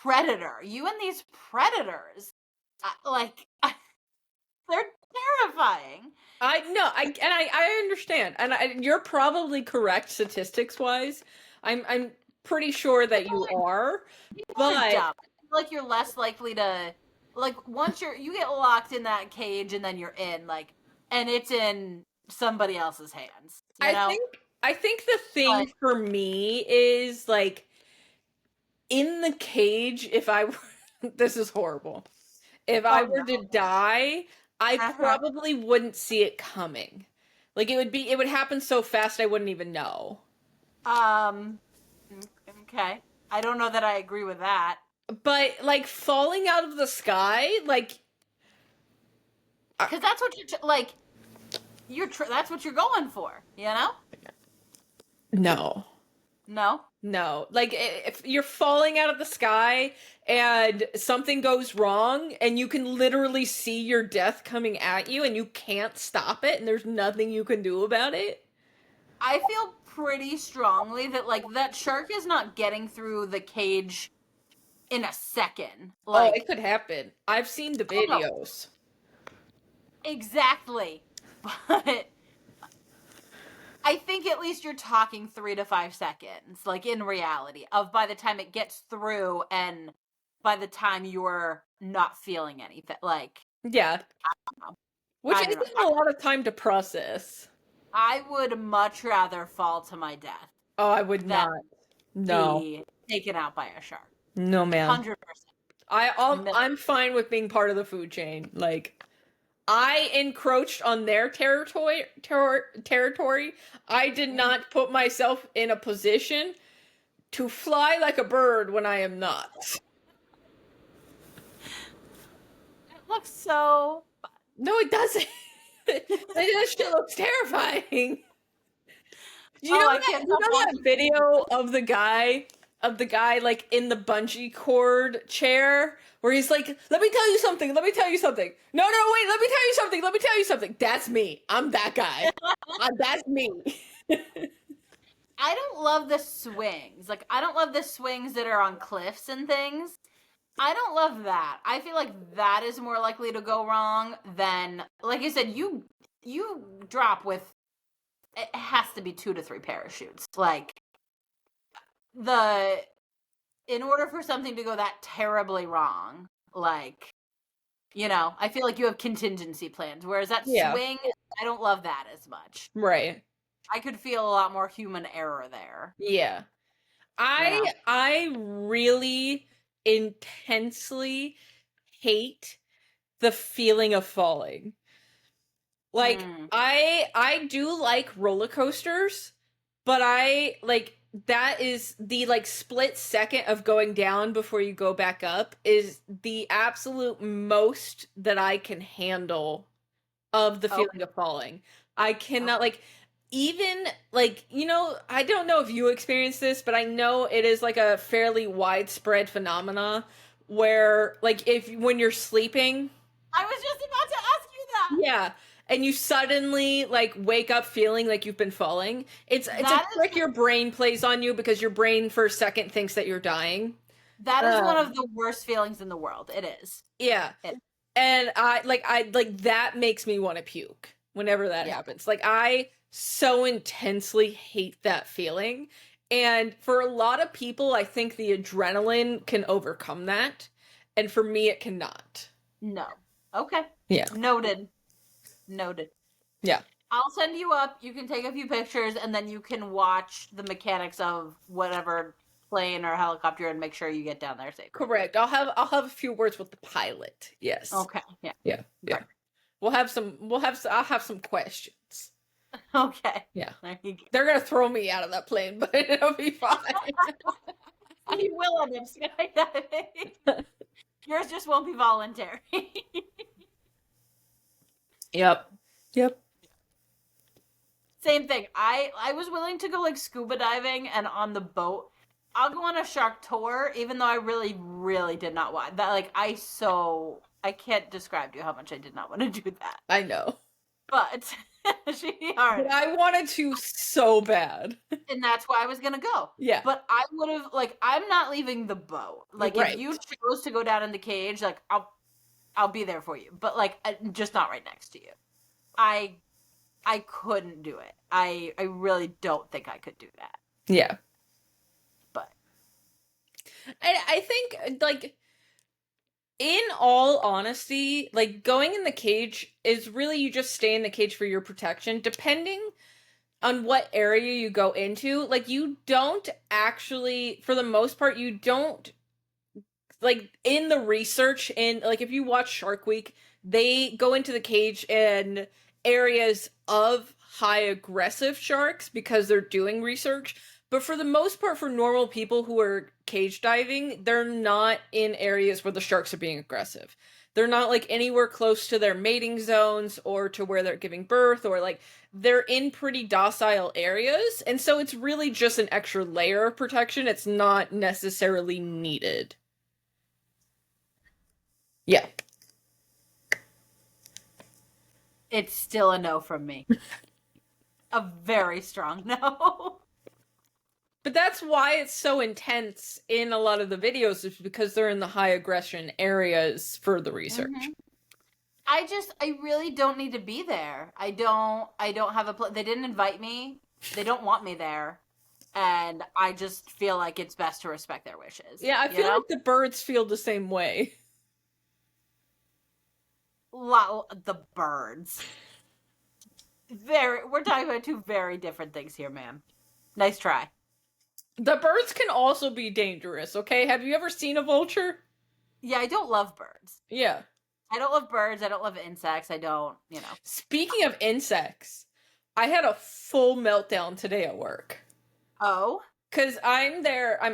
predator. You and these predators, they're terrifying. I understand, and you're probably correct statistics wise. I'm pretty sure that you are, People are but dumb. I feel like you're less likely to, like, once you get locked in that cage and then you're in, like, and it's in somebody else's hands. You know? I think the thing for me is like in the cage. If I were, this is horrible. If I were to die, I probably wouldn't see it coming. Like it would happen so fast I wouldn't even know. Okay. I don't know that I agree with that. But like falling out of the sky, like, because that's what that's what you're going for, you know? No. Like if you're falling out of the sky and something goes wrong and you can literally see your death coming at you and you can't stop it and there's nothing you can do about it. I feel pretty strongly that like that shark is not getting through the cage in a second. Like, it could happen. I've seen the videos. Exactly. But I think at least you're talking 3 to 5 seconds, like in reality, of by the time it gets through and by the time you're not feeling anything. Like, yeah. Which isn't a lot of time to process. I would much rather fall to my death. Oh, I would not. No. Be taken out by a shark. No, man. 100%. I'm fine with being part of the food chain. Like, I encroached on their territory. I did not put myself in a position to fly like a bird when I am not. It looks so fun. No, it doesn't. This shit looks terrifying. You know that video of the guy like in the bungee cord chair where he's like, let me tell you something. No, wait, let me tell you something. That's me. I'm that guy. That's me. I don't love the swings. Like, I don't love the swings that are on cliffs and things. I don't love that. I feel like that is more likely to go wrong than, like I said, you drop with, it has to be 2 to 3 parachutes. Like, in order for something to go that terribly wrong, like, you know, I feel like you have contingency plans. Whereas that swing, I don't love that as much. Right. I could feel a lot more human error there. Yeah. I really intensely hate the feeling of falling. Like, I do like roller coasters, but I, like, that is the, like, split second of going down before you go back up is the absolute most that I can handle of the feeling of falling. I cannot, like, even, like, you know, I don't know if you experience this, but I know it is, like, a fairly widespread phenomena where, like, when you're sleeping... I was just about to ask you that! Yeah. And you suddenly, like, wake up feeling like you've been falling. It's a trick your brain plays on you because your brain for a second thinks that you're dying. That is one of the worst feelings in the world. It is. Yeah. And I that makes me want to puke whenever that happens. Like, I so intensely hate that feeling. And for a lot of people, I think the adrenaline can overcome that. And for me, it cannot. No. Okay. Yeah. Noted. Yeah. I'll send you up. You can take a few pictures, and then you can watch the mechanics of whatever plane or helicopter and make sure you get down there safely. Correct. I'll have a few words with the pilot. Yes. Okay. Yeah. Yeah. Right. I'll have some questions. Okay. Yeah. There you go. They're gonna throw me out of that plane, but it'll be fine. You will end up skydiving. Yours just won't be voluntary. Yep. Same thing. I was willing to go like scuba diving and on the boat. I'll go on a shark tour, even though I really, really did not want that. Like, I can't describe to you how much I did not want to do that. I know. But But I wanted to so bad. and that's why I was gonna go. Yeah. But I would have like I'm not leaving the boat. Like Right. if you chose to go down in the cage, like I'll be there for you. But like just not right next to you. I couldn't do it. I really don't think I could do that. Yeah. But I think, like, in all honesty, like, going in the cage is really you just stay in the cage for your protection. Depending on what area you go into, like, you don't actually, for the most part, you don't, like, in the research, and, like, if you watch Shark Week, they go into the cage in areas of high aggressive sharks because they're doing research. But for the most part, for normal people who are cage diving, they're not in areas where the sharks are being aggressive. They're not like anywhere close to their mating zones or to where they're giving birth, or like they're in pretty docile areas. And so it's really just an extra layer of protection. It's not necessarily needed. Yeah. it's still a no from me. A very strong no. But that's why it's so intense in a lot of the videos, is because they're in the high aggression areas for the research. Mhm. I really don't need to be there. I don't have a they didn't invite me. They don't want me there. And I just feel like it's best to respect their wishes. Yeah, I feel like the birds feel the same way. The birds. We're talking about two very different things here, ma'am. Nice try. The birds can also be dangerous, okay? Have you ever seen a vulture? Yeah, I don't love birds. Yeah. I don't love birds. I don't love insects. I don't, Speaking of insects, I had a full meltdown today at work. Oh? Because I'm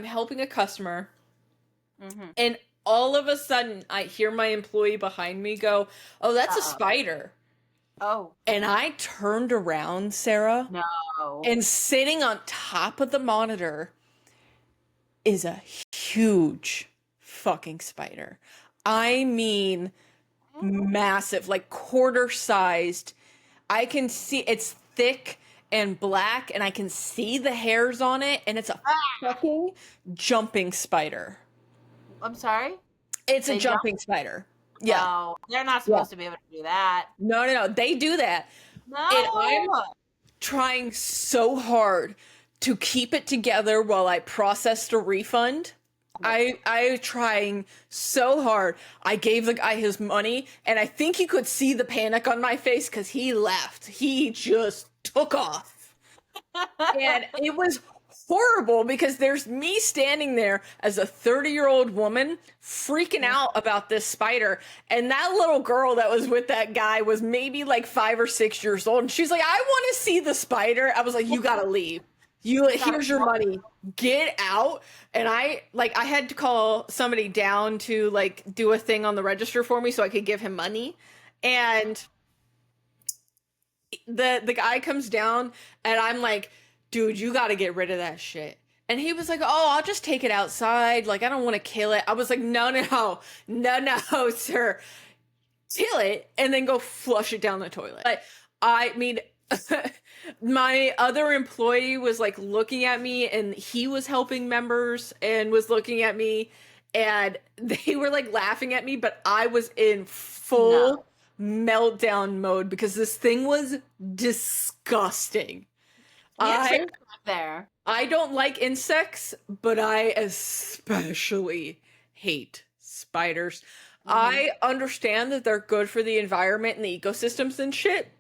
helping a customer, Mm-hmm. and all of a sudden, I hear my employee behind me go, "Oh, that's a spider." Oh. And I turned around, Sarah. No. And sitting on top of the monitor is a huge fucking spider. I mean, massive, like quarter-sized. I can see it's thick and black, and I can see the hairs on it, and it's a fucking jumping spider. I'm sorry? It's a They jumping spider. Yeah. No, they're not supposed to be able to do that. No. They do that. No. And I'm trying so hard to keep it together while I processed a refund. I trying so hard. I gave the guy his money, and I think you could see the panic on my face because he left. He just took off. And it was horrible because there's me standing there as a 30-year-old woman freaking out about this spider, and that little girl that was with that guy was maybe like 5 or 6 years old, and she's like, "I want to see the spider." I was like, "You gotta leave. Here's your money. Get out." And I had to call somebody down to like do a thing on the register for me so I could give him money. And the guy comes down, and I'm like, "Dude, you got to get rid of that shit." And he was like, "Oh, I'll just take it outside. Like, I don't want to kill it." I was like, no, sir. Kill it and then go flush it down the toilet. Like, I mean, my other employee was like looking at me, and he was helping members and was looking at me, and they were like laughing at me, but I was in full meltdown mode because this thing was disgusting. There. I don't like insects, but I especially hate spiders. Mm-hmm. I understand that they're good for the environment and the ecosystems and shit.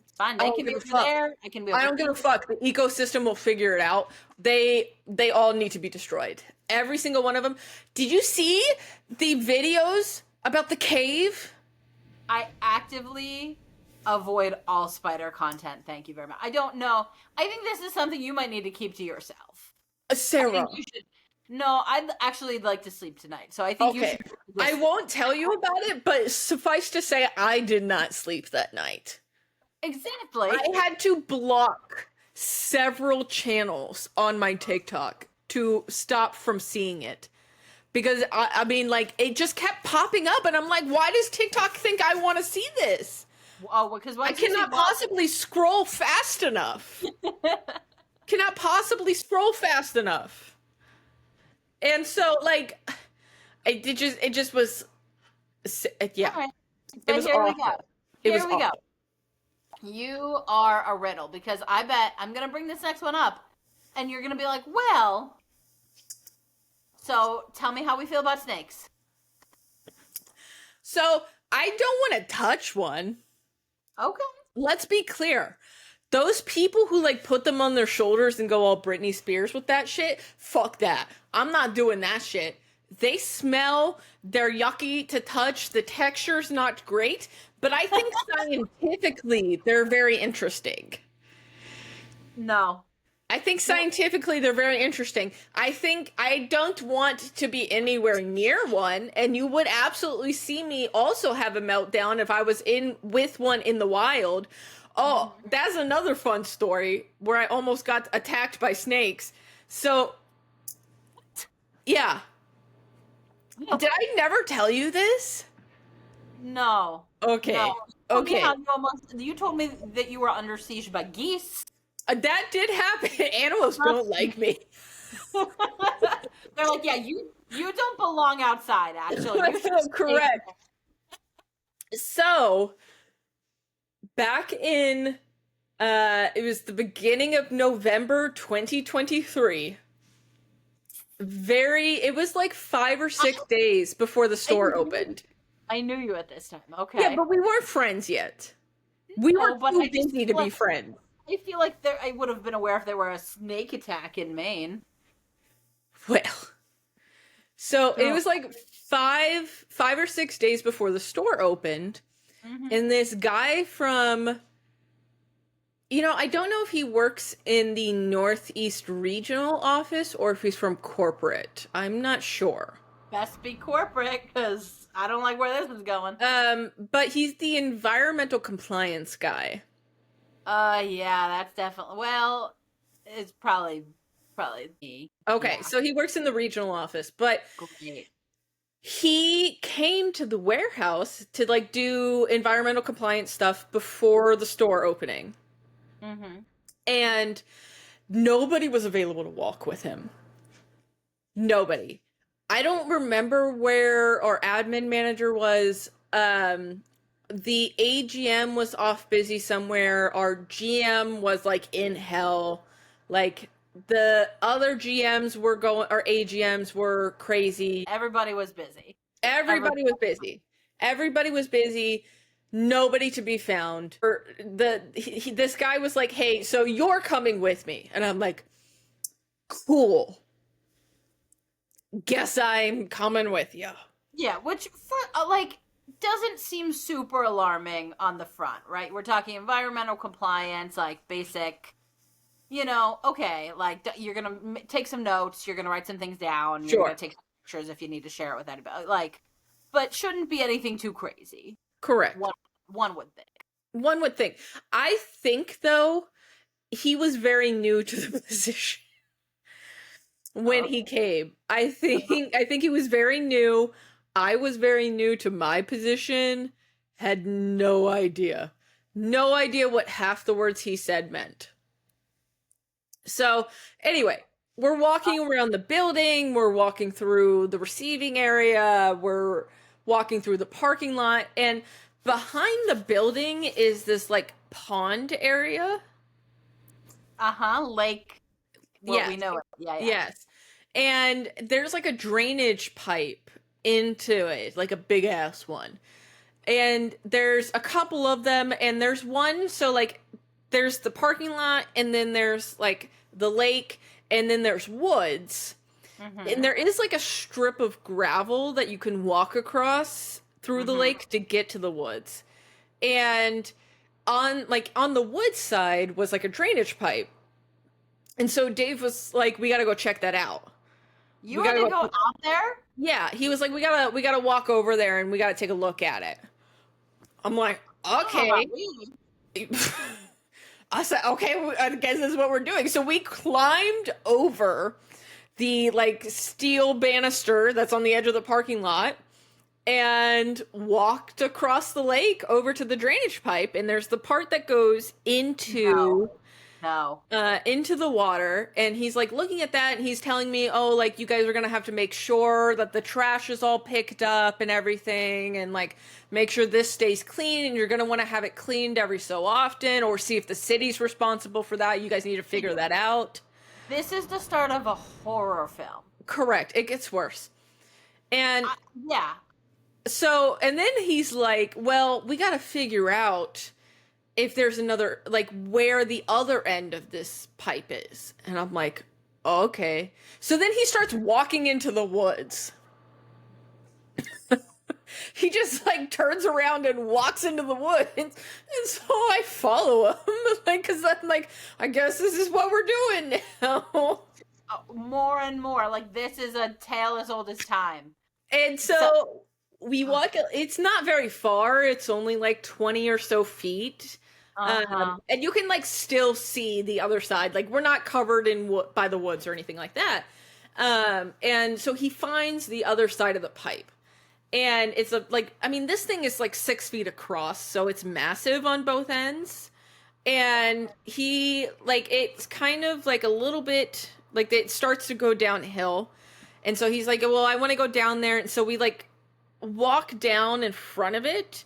It's fine. They can be over there. I don't give a fuck. The ecosystem will figure it out. They all need to be destroyed. Every single one of them. Did you see the videos about the cave? I actively avoid all spider content. Thank you very much. I don't know. I think this is something you might need to keep to yourself. Sarah. I think you should. No, I'd actually like to sleep tonight. So I think you should. I won't tell you about it, but suffice to say, I did not sleep that night. Exactly. I had to block several channels on my TikTok to stop from seeing it. Because, I mean, like, it just kept popping up, and I'm like, why does TikTok think I want to see this? Oh, because I cannot possibly scroll fast enough. Cannot possibly scroll fast enough. And so, like, it just was, yeah. All right. It But was here we awful. go. It was Here we go. awful. You are a riddle because I bet I'm going to bring this next one up and you're going to be like, well, so tell me how we feel about snakes. So, I don't want to touch one. Okay. Let's be clear. Those people who like put them on their shoulders and go all Britney Spears with that shit, fuck that. I'm not doing that shit. They smell, they're yucky to touch, the texture's not great, but I think scientifically they're very interesting. No. I think scientifically they're very interesting. I don't want to be anywhere near one, and you would absolutely see me also have a meltdown if I was with one in the wild. Oh, that's another fun story where I almost got attacked by snakes. So, yeah. No. Did I never tell you this? No. Okay. No. Okay. You told me that you were under siege by geese. That did happen. Animals don't like me. They're like, yeah, you don't belong outside, actually. You should Correct. So, back in, it was the beginning of November 2023. It was like 5 or 6 days before the store opened. I knew you at this time. Okay. Yeah, but we weren't friends yet. We were too busy to be friends. I feel like I would have been aware if there were a snake attack in Maine. Well, so it was like 5 or 6 days before the store opened, and this guy from, I don't know if he works in the Northeast Regional office or if he's from corporate. I'm not sure. Best be corporate, because I don't like where this is going. But he's the environmental compliance guy. Yeah, that's definitely, well, it's probably me. Okay, Yeah. so he works in the regional office, but Great. he came to the warehouse to like do environmental compliance stuff before the store opening. And nobody was available to walk with him. Nobody. I don't remember where our admin manager was. The AGM was off busy somewhere. Our GM was like in hell. Like the other GMs were our AGMs were crazy. Everybody was busy. Everybody was busy. Everybody was busy. Nobody to be found. This guy was like, "Hey, so you're coming with me," and I'm like, "Cool. Guess I'm coming with you." Yeah, which doesn't seem super alarming on the front, right? We're talking environmental compliance, like basic, okay, like you're gonna take some notes, you're gonna write some things down, you're gonna take pictures if you need to share it with anybody, but shouldn't be anything too crazy. Correct. One would think. One would think. I think, though, he was very new to the position when he came. I think he was very new. I was very new to my position. Had no idea. No idea what half the words he said meant. So, anyway, we're walking around the building. We're walking through the receiving area. We're walking through the parking lot. And behind the building is this, like, pond area. Lake. Well, we know it. Yeah. Yes. And there's, like, a drainage pipe into it, like a big ass one. And there's a couple of them, and there's one, so, like, there's the parking lot, and then there's, like, the lake, and then there's woods. And there is, like, a strip of gravel that you can walk across through the lake to get to the woods. And on the woods side was, like, a drainage pipe. And so Dave was like, we gotta go check that out. You want to go out there? Yeah, he was like, we gotta walk over there and we gotta take a look at it. I'm like, okay. I said, okay, I guess this is what we're doing. So we climbed over the, like, steel banister that's on the edge of the parking lot, and walked across the lake over to the drainage pipe, and there's the part that goes into No. into the water, and he's like looking at that, and he's telling me, oh, like, you guys are gonna have to make sure that the trash is all picked up and everything, and like make sure this stays clean, and you're gonna want to have it cleaned every so often, or see if the city's responsible for that. You guys need to figure that out. This is the start of a horror film. Correct. It gets worse. And yeah. so, and then he's like, well, we gotta figure out if there's another, like, where the other end of this pipe is. And I'm like, oh, okay. So then he starts walking into the woods. He just, like, turns around and walks into the woods. And so I follow him. Like, because I'm like, I guess this is what we're doing now. More and more. Like, this is a tale as old as time. And so we walk, it's not very far. It's only like 20 or so feet. And you can like still see the other side. Like, we're not covered in by the woods or anything like that. And so he finds the other side of the pipe. And it's this thing is like 6 feet across. So it's massive on both ends. And he, like, it's kind of like a little bit, like, it starts to go downhill. And so he's like, well, I want to go down there. And so we like walk down in front of it.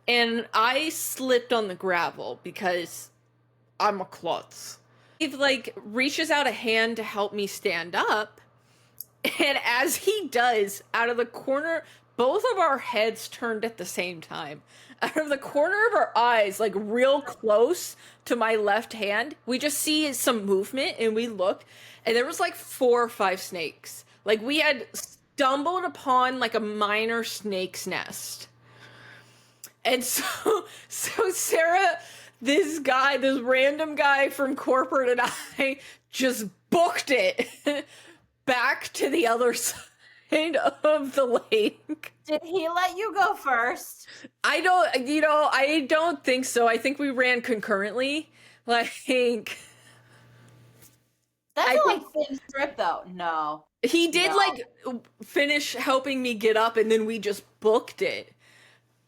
And I slipped on the gravel because I'm a klutz. He like reaches out a hand to help me stand up. And as he does, out of the corner, both of our heads turned at the same time. Out of the corner of our eyes, like real close to my left hand, we just see some movement, and we look, and there was like 4 or 5 snakes. Like, we had stumbled upon like a minor snake's nest. And so Sarah, this random guy from corporate, and I just booked it back to the other side of the lake. Did he let you go first? I don't think so. I think we ran concurrently. Like, that's a like thin strip though. No. He did like finish helping me get up, and then we just booked it.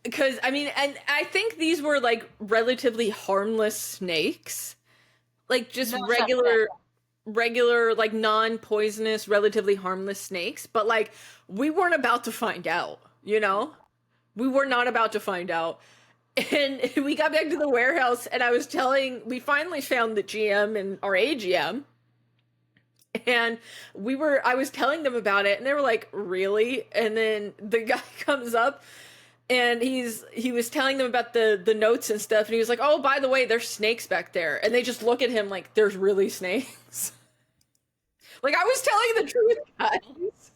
Because, I mean, and I think these were, like, relatively harmless snakes. Like, just regular, like, non-poisonous, relatively harmless snakes. But, like, we weren't about to find out, you know? We were not about to find out. And we got back to the warehouse, and we finally found the GM and our AGM. And I was telling them about it, and they were like, really? And then the guy comes up, and he was telling them about the notes and stuff, and he was like, oh, by the way, there's snakes back there. And they just look at him like, there's really snakes? Like, I was telling the truth, guys.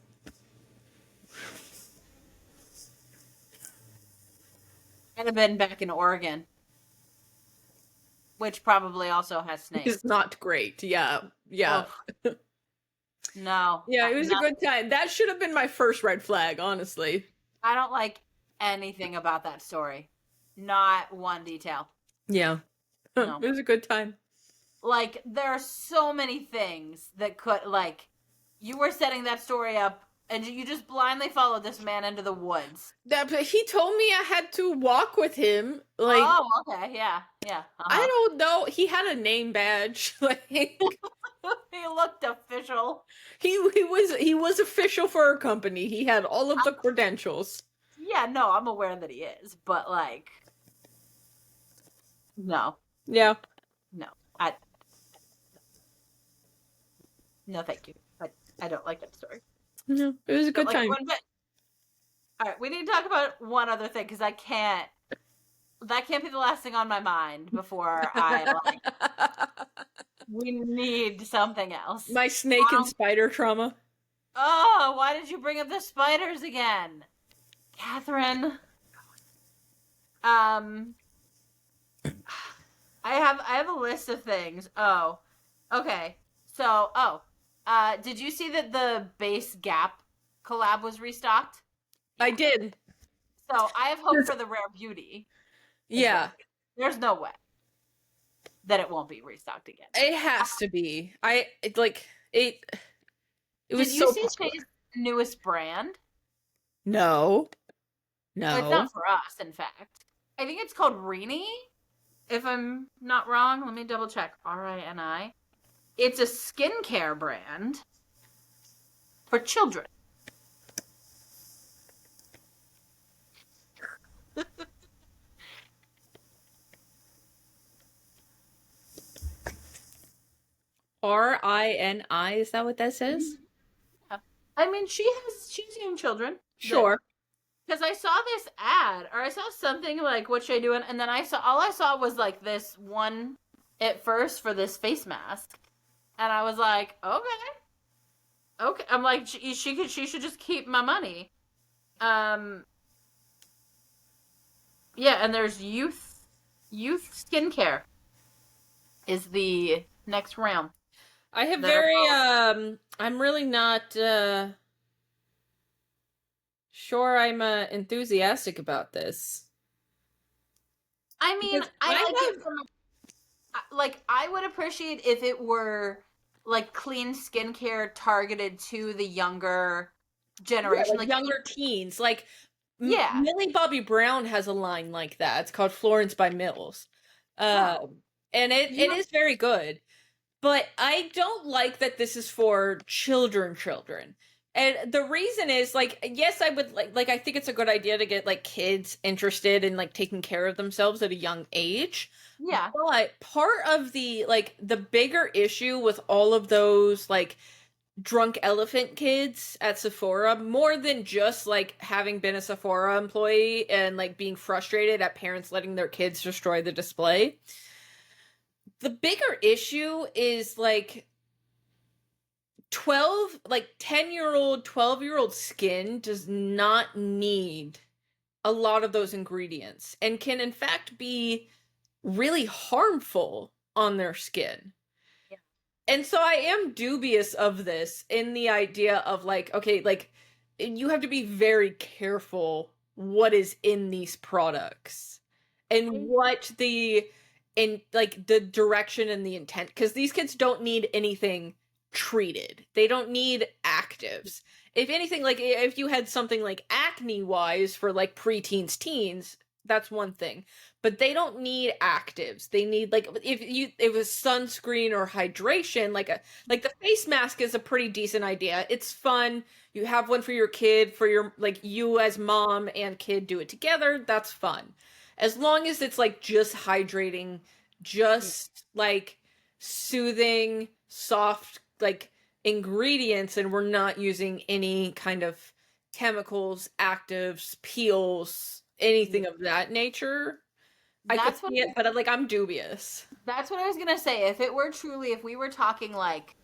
I'd have been back in Oregon, which probably also has snakes. It's not great. Yeah. Oh. No. Yeah, it was a good time. That should have been my first red flag, honestly. I don't like anything about that story. Not one detail. Yeah. No. It was a good time. Like, there are so many things that could, like, you were setting that story up, and you just blindly followed this man into the woods. He told me I had to walk with him. Like, oh, okay, yeah. I don't know. He had a name badge. Like, he looked official. He was official for our company. He had all of the credentials. Yeah, no, I'm aware that he is, but like, no. Yeah. No, no, thank you. I don't like that story. No, it was a good time. All right, we need to talk about one other thing, because that can't be the last thing on my mind before we need something else. My snake and spider trauma. Oh, why did you bring up the spiders again? Catherine. I have a list of things. Oh. Okay. So, did you see that the Base Gap collab was restocked? I did. So, I have hope for the Rare Beauty. Yeah. There's no way that it won't be restocked again. It has to be. It was Did you so see Shay's newest brand? No. It's No. not for us, in fact. I think it's called Rini, if I'm not wrong. Let me double check. Rini. It's a skincare brand for children. Rini, is that what that says? Yeah. I mean, she's young children. Sure. Because I saw this ad, or I saw something like, "What should I do?" And then all I saw was like this one at first for this face mask, and I was like, okay, okay. I'm like, she should just keep my money. Um, yeah, and there's youth skincare is the next realm I have that are very called. I'm really not sure I'm enthusiastic about this. I mean, Because I I like it have from like I would appreciate if it were like clean skincare targeted to the younger yeah, generation. like Like, younger teens. Like yeah, Millie Bobby Brown has a line like that. It's called Florence by Mills. oh, Um and it you, is very good. But I don't like that this is for children. And the reason is like yes, I would like I think it's a good idea to get like kids interested in like taking care of themselves at a young age. yeah, But part of the bigger issue with all of those like drunk elephant kids at Sephora, more than just like having been a Sephora employee and like being frustrated at parents letting their kids destroy the display. The bigger issue is like 12 like 10-year-old 12-year-old skin does not need a lot of those ingredients and can in fact be really harmful on their skin. yeah. And so I am dubious of this in the idea of like, okay, like you have to be very careful what is in these products and what the in like the direction and the intent, because these kids don't need anything treated. They don't need actives. If anything, like if you had something like acne wise for like preteens, teens, that's one thing. But they don't need actives. They need like if it was sunscreen or hydration, like the face mask is a pretty decent idea. It's fun. You have one for your kid, for your like you as mom and kid do it together. That's fun. As long as it's like just hydrating, just like soothing, soft like ingredients, and we're not using any kind of chemicals, actives, peels, anything of that nature. I could That's what see it, but like I'm dubious. that's what I was gonna say. If it were truly, if we were talking like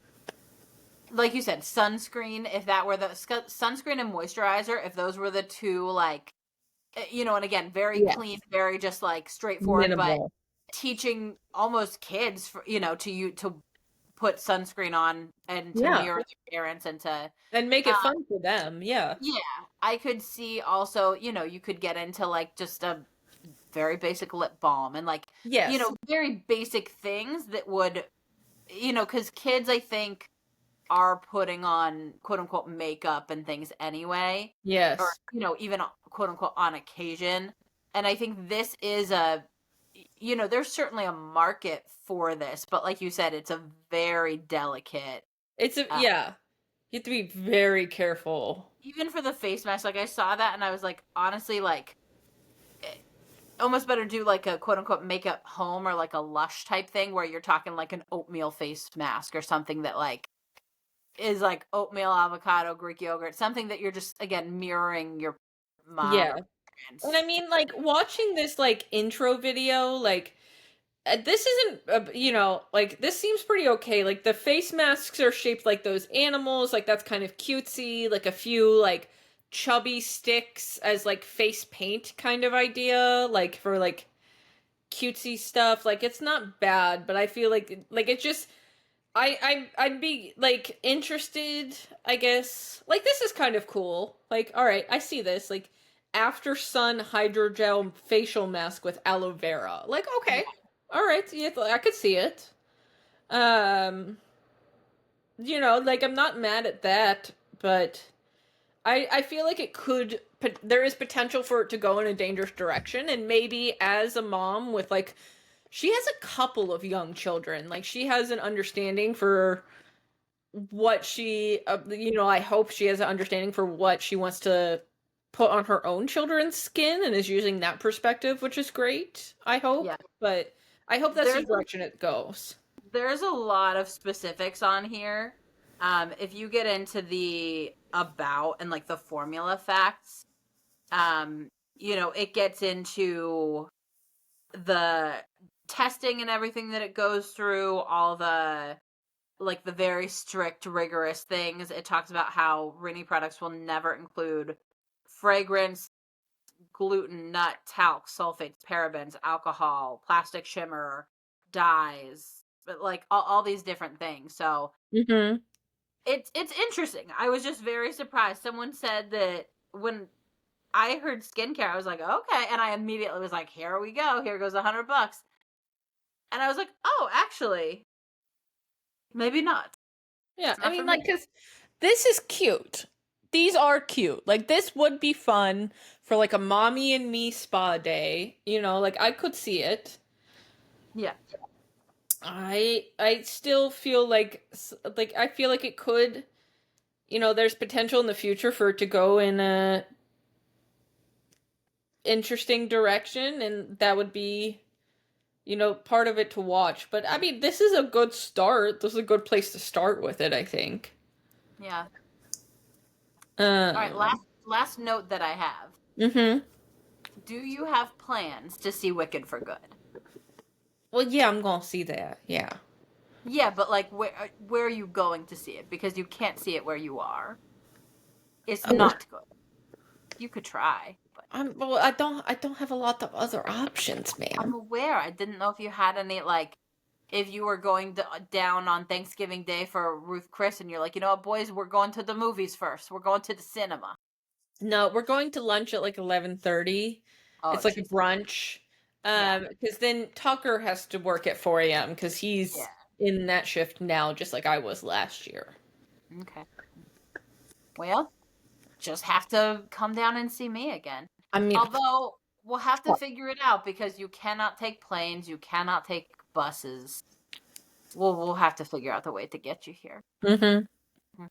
you said, sunscreen, if that were the sunscreen and moisturizer, if those were the two, like, and again, very Yeah. clean, very just like straightforward, but Minimal. teaching almost kids for, to put sunscreen on and to Yeah. mirror their parents and to, And make it um, fun for them. Yeah. yeah, I could see also, you could get into like just a very basic lip balm and like, Yes. very basic things that would, because kids, I think, are putting on quote unquote makeup and things anyway, or, Yes. even quote unquote on occasion. And I think this is there's certainly a market for this, but like you said, it's a very delicate, It's a uh, yeah. You have to be very careful. even for the face mask. Like I saw that and I was like, honestly, like, almost better do like a quote unquote makeup home or like a Lush type thing where you're talking like an oatmeal face mask or something that like is like oatmeal, avocado, Greek yogurt, something that you're just again mirroring your mom Yeah. or And I parents. mean like watching this like intro video like this isn't like this seems pretty okay. Like the face masks are shaped like those animals, like that's kind of cutesy, like a few like chubby sticks as like face paint kind of idea, like for like cutesy stuff. Like it's not bad, but I feel like it just I'd be like interested, I guess. Like this is kind of cool. Like all right, I see this. Like after sun hydrogel facial mask with aloe vera. Like okay. All right, yeah, I could see it. Um like I'm not mad at that, but I feel like it could there is potential for it to go in a dangerous direction, and maybe as a mom with like, she has a couple of young children, like she has an understanding for what she, I hope she has an understanding for what she wants to put on her own children's skin and is using that perspective, which is great. I hope, Yeah. but I hope that's the There's direction it goes. There's a lot of specifics on here. If you get into the about and like the formula facts, it gets into the testing and everything that it goes through, all the like the very strict, rigorous things. It talks about how Rini products will never include fragrance, gluten, nut, talc, sulfates, parabens, alcohol, plastic shimmer, dyes, but like all these different things. So Mm-hmm. it's interesting. I was just very surprised. Someone said that when I heard skincare, I was like, okay, and I immediately was like, here we go. Here goes $100. And I was like, oh, actually, maybe not. Yeah, It's I not mean, for like, me. because this is cute. These are cute. Like, this would be fun for, like, a mommy and me spa day. Like, I could see it. Yeah. I still feel like I feel like it could, there's potential in the future for it to go in a interesting direction, and that would be, part of it to watch. But I mean, this is a good start. This is a good place to start with it, I think. Yeah. All right, Um, last note that I have. mm-hmm. Do you have plans to see Wicked for good? Well, yeah, I'm gonna see that. Yeah. Yeah, but like where are you going to see it? Because you can't see it where you are. It's not good. You could try, but Well, I don't have a lot of other options, I'm ma'am. aware. I didn't know if you had any like if you were going down on Thanksgiving Day for Ruth Chris and you're like, you know what, boys, we're going to the movies first. We're going to the cinema. No, we're going to lunch at like 11:30. Oh, It's like a jeez. brunch. Yeah. Because then Tucker has to work at 4 a.m. because he's Yeah. in that shift now, just like I was last year. Okay. Well, just have to come down and see me again. I mean, Although we'll have to figure it out because you cannot take planes, you cannot take buses. We'll have to figure out the way to get you here. mm-hmm. Mhm.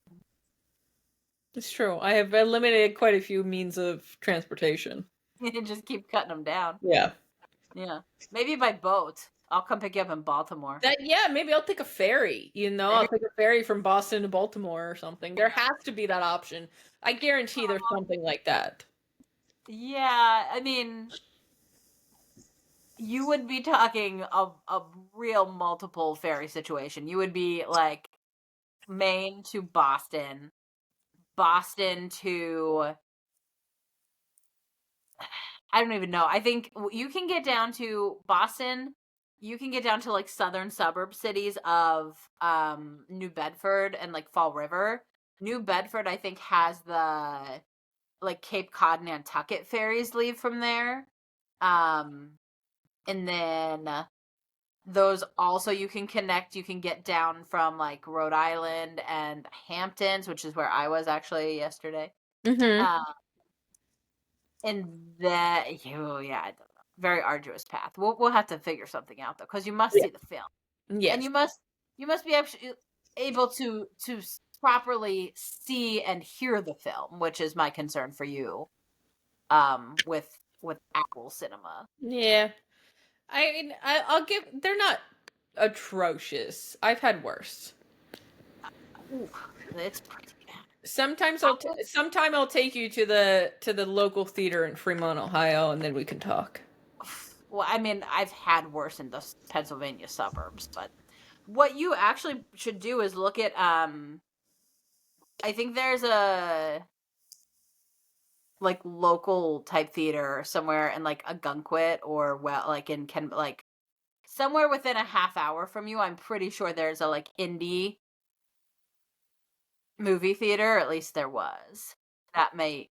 It's true. I have eliminated quite a few means of transportation. Just keep cutting them down. Yeah. Yeah. Maybe by boat. I'll come pick you up in Baltimore. Maybe I'll take a ferry, I'll take a ferry from Boston to Baltimore or something. There has to be that option. I guarantee there's something like that. Yeah, I mean, you would be talking a real multiple ferry situation. You would be like Maine to Boston, Boston to I don't even know. I think you can get down to Boston. You can get down to like southern suburb cities of New Bedford and like Fall River. New Bedford, I think, has the like Cape Cod and Nantucket ferries leave from there. And then those also you can connect. You can get down from like Rhode Island and Hamptons, which is where I was actually yesterday. Mm-hmm. And that, oh yeah, I don't know. Very arduous path. We'll have to figure something out though, because you must see the film, and Yes. you must be able to properly see and hear the film, which is my concern for you. With Apple Cinema. Yeah. I mean, I'll give. They're not atrocious. I've had worse. Ooh, it's pretty bad. Sometimes Apple- sometime I'll take you to the local theater in Fremont, Ohio, and then we can talk. Well, I mean, I've had worse in the Pennsylvania suburbs, but what you actually should do is look at I think there's a like local type theater somewhere in like a Gunquit or like in like somewhere within a half hour from you. I'm pretty sure there's a like indie movie theater, or at least there was. That might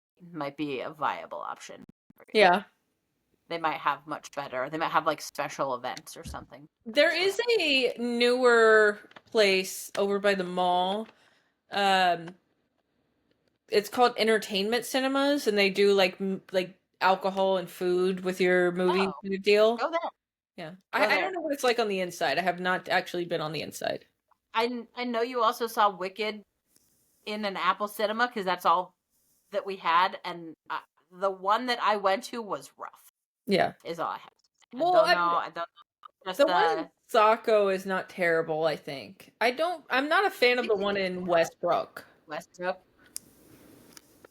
be a viable option. Yeah. They might have much better. They might have like special events or something. There is a newer place over by the mall. it's called entertainment cinemas, and they do like like alcohol and food with your movie Oh, kind of deal. go there. Yeah, Go I there. don't know what it's like on the inside. I have not actually been on the inside. I know you also saw Wicked in an Apple cinema because that's all that we had, and the one that I went to was rough. Yeah. Is all I have to say. Well, I mean, I don't know. Just the one in Saco is not terrible, I think. I'm not a fan of the one in Westbrook, Westbrook. I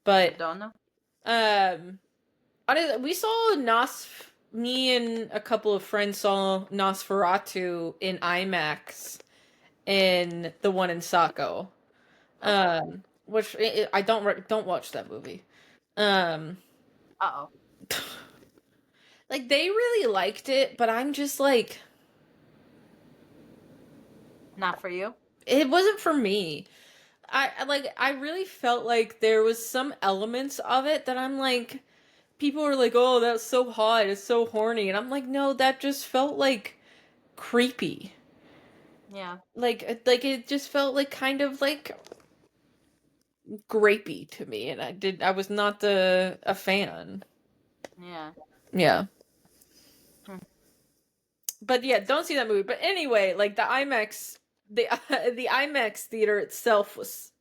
but don't know. we saw me and a couple of friends saw Nosferatu in IMAX in the one in Saco. Which I don't watch that movie. Uh-oh. Like they really liked it, but I'm just like Not for you? it wasn't for me. I really felt like there was some elements of it that I'm like people were like, "Oh, that's so hot. It's so horny." And I'm like, "No, that just felt like creepy." Yeah. Like it just felt like kind of like grapey to me, and I was not a fan. Yeah. Yeah. Hmm. But yeah, don't see that movie. But anyway, like the IMAX theater itself was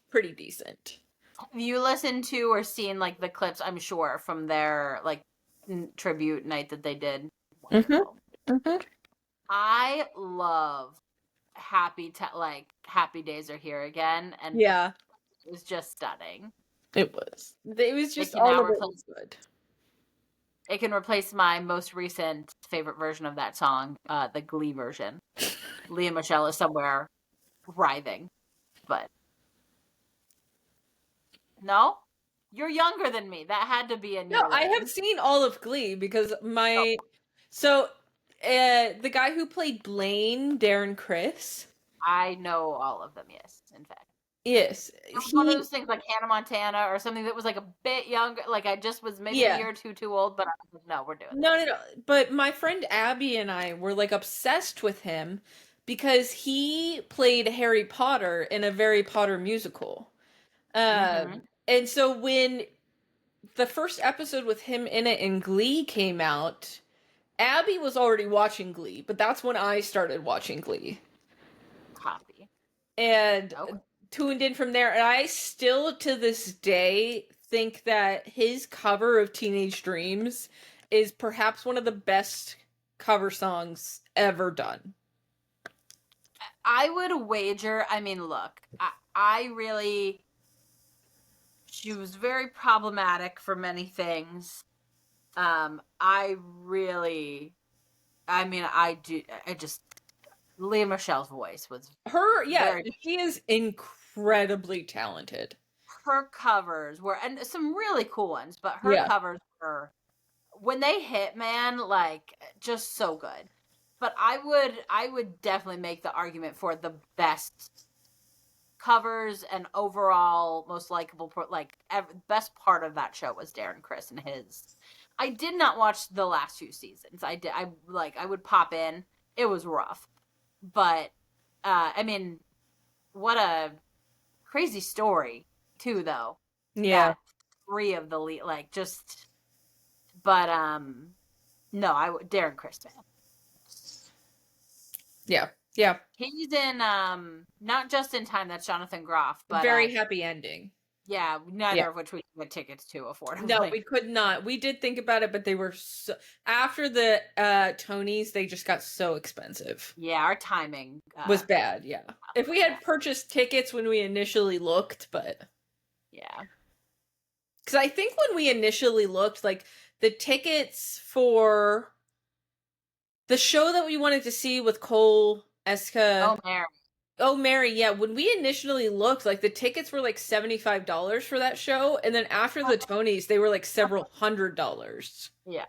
pretty decent. Have you listened to or seen like the clips, I'm sure, from their like tribute night that they did? Wonderful. Mm-hmm. I love Happy Days Are Here Again, and Yeah, it was just stunning. it was. It was just can all now of it replace- was good. It can replace my most recent favorite version of that song, the Glee version. Leah Michelle is somewhere writhing, but no, you're younger than me. That had to be in No, your I list. have seen all of Glee because the guy who played Blaine, Darren Criss. I know all of them. Yes, in fact. Yes, It was one of those things like Hannah Montana or something that was like a bit younger. Like I just was maybe a year or two too old, but I was like, no, we're doing No. But my friend Abby and I were like obsessed with him because he played Harry Potter in a Harry Potter musical. And so when the first episode with him in it in Glee came out, Abby was already watching Glee, but that's when I started watching Glee. Copy. And tuned in from there, and I still to this day think that his cover of Teenage Dreams is perhaps one of the best cover songs ever done. I would wager, I mean, look, I really, she was very problematic for many things. Leah Michelle's voice was She is incredibly talented. Her covers were, and some really cool ones, but her covers were, when they hit, man, like just so good. But I would definitely make the argument for the best covers and overall most likable, best part of that show was Darren Criss and his. I did not watch the last few seasons. I would pop in. It was rough, but I mean, what a crazy story too, though. Yeah, that 3 of the lead, but no, Darren Criss, man. Yeah. He's in Not Just in Time. That's Jonathan Groff, but very happy ending. Yeah, neither of which we could get tickets to affordably. No, we could not. We did think about it, but they were after the Tonys, they just got so expensive. Yeah, our timing was bad. Yeah, if we had purchased tickets when we initially looked, but yeah, because I think when we initially looked, like the tickets for the show that we wanted to see with Cole Eska. Oh, Mary, yeah. When we initially looked, like the tickets were like $75 for that show, and then after the Tonys, they were like several $100s. Yeah,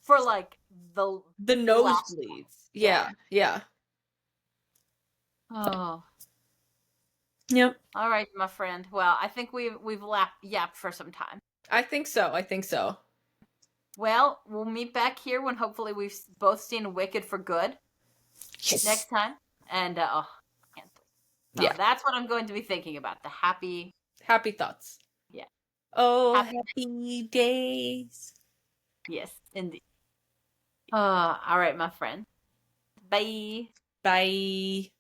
for like the nosebleeds. Yeah. Oh. Yep. All right, my friend. Well, I think we've yapped for some time. I think so. Well, we'll meet back here when hopefully we've both seen Wicked for good. Yes. Next time. And, can't. So Yeah. that's what I'm going to be thinking about. The happy. Happy thoughts. Yeah. Oh, Happy- happy days. Yes, indeed. All right, my friend. Bye. Bye.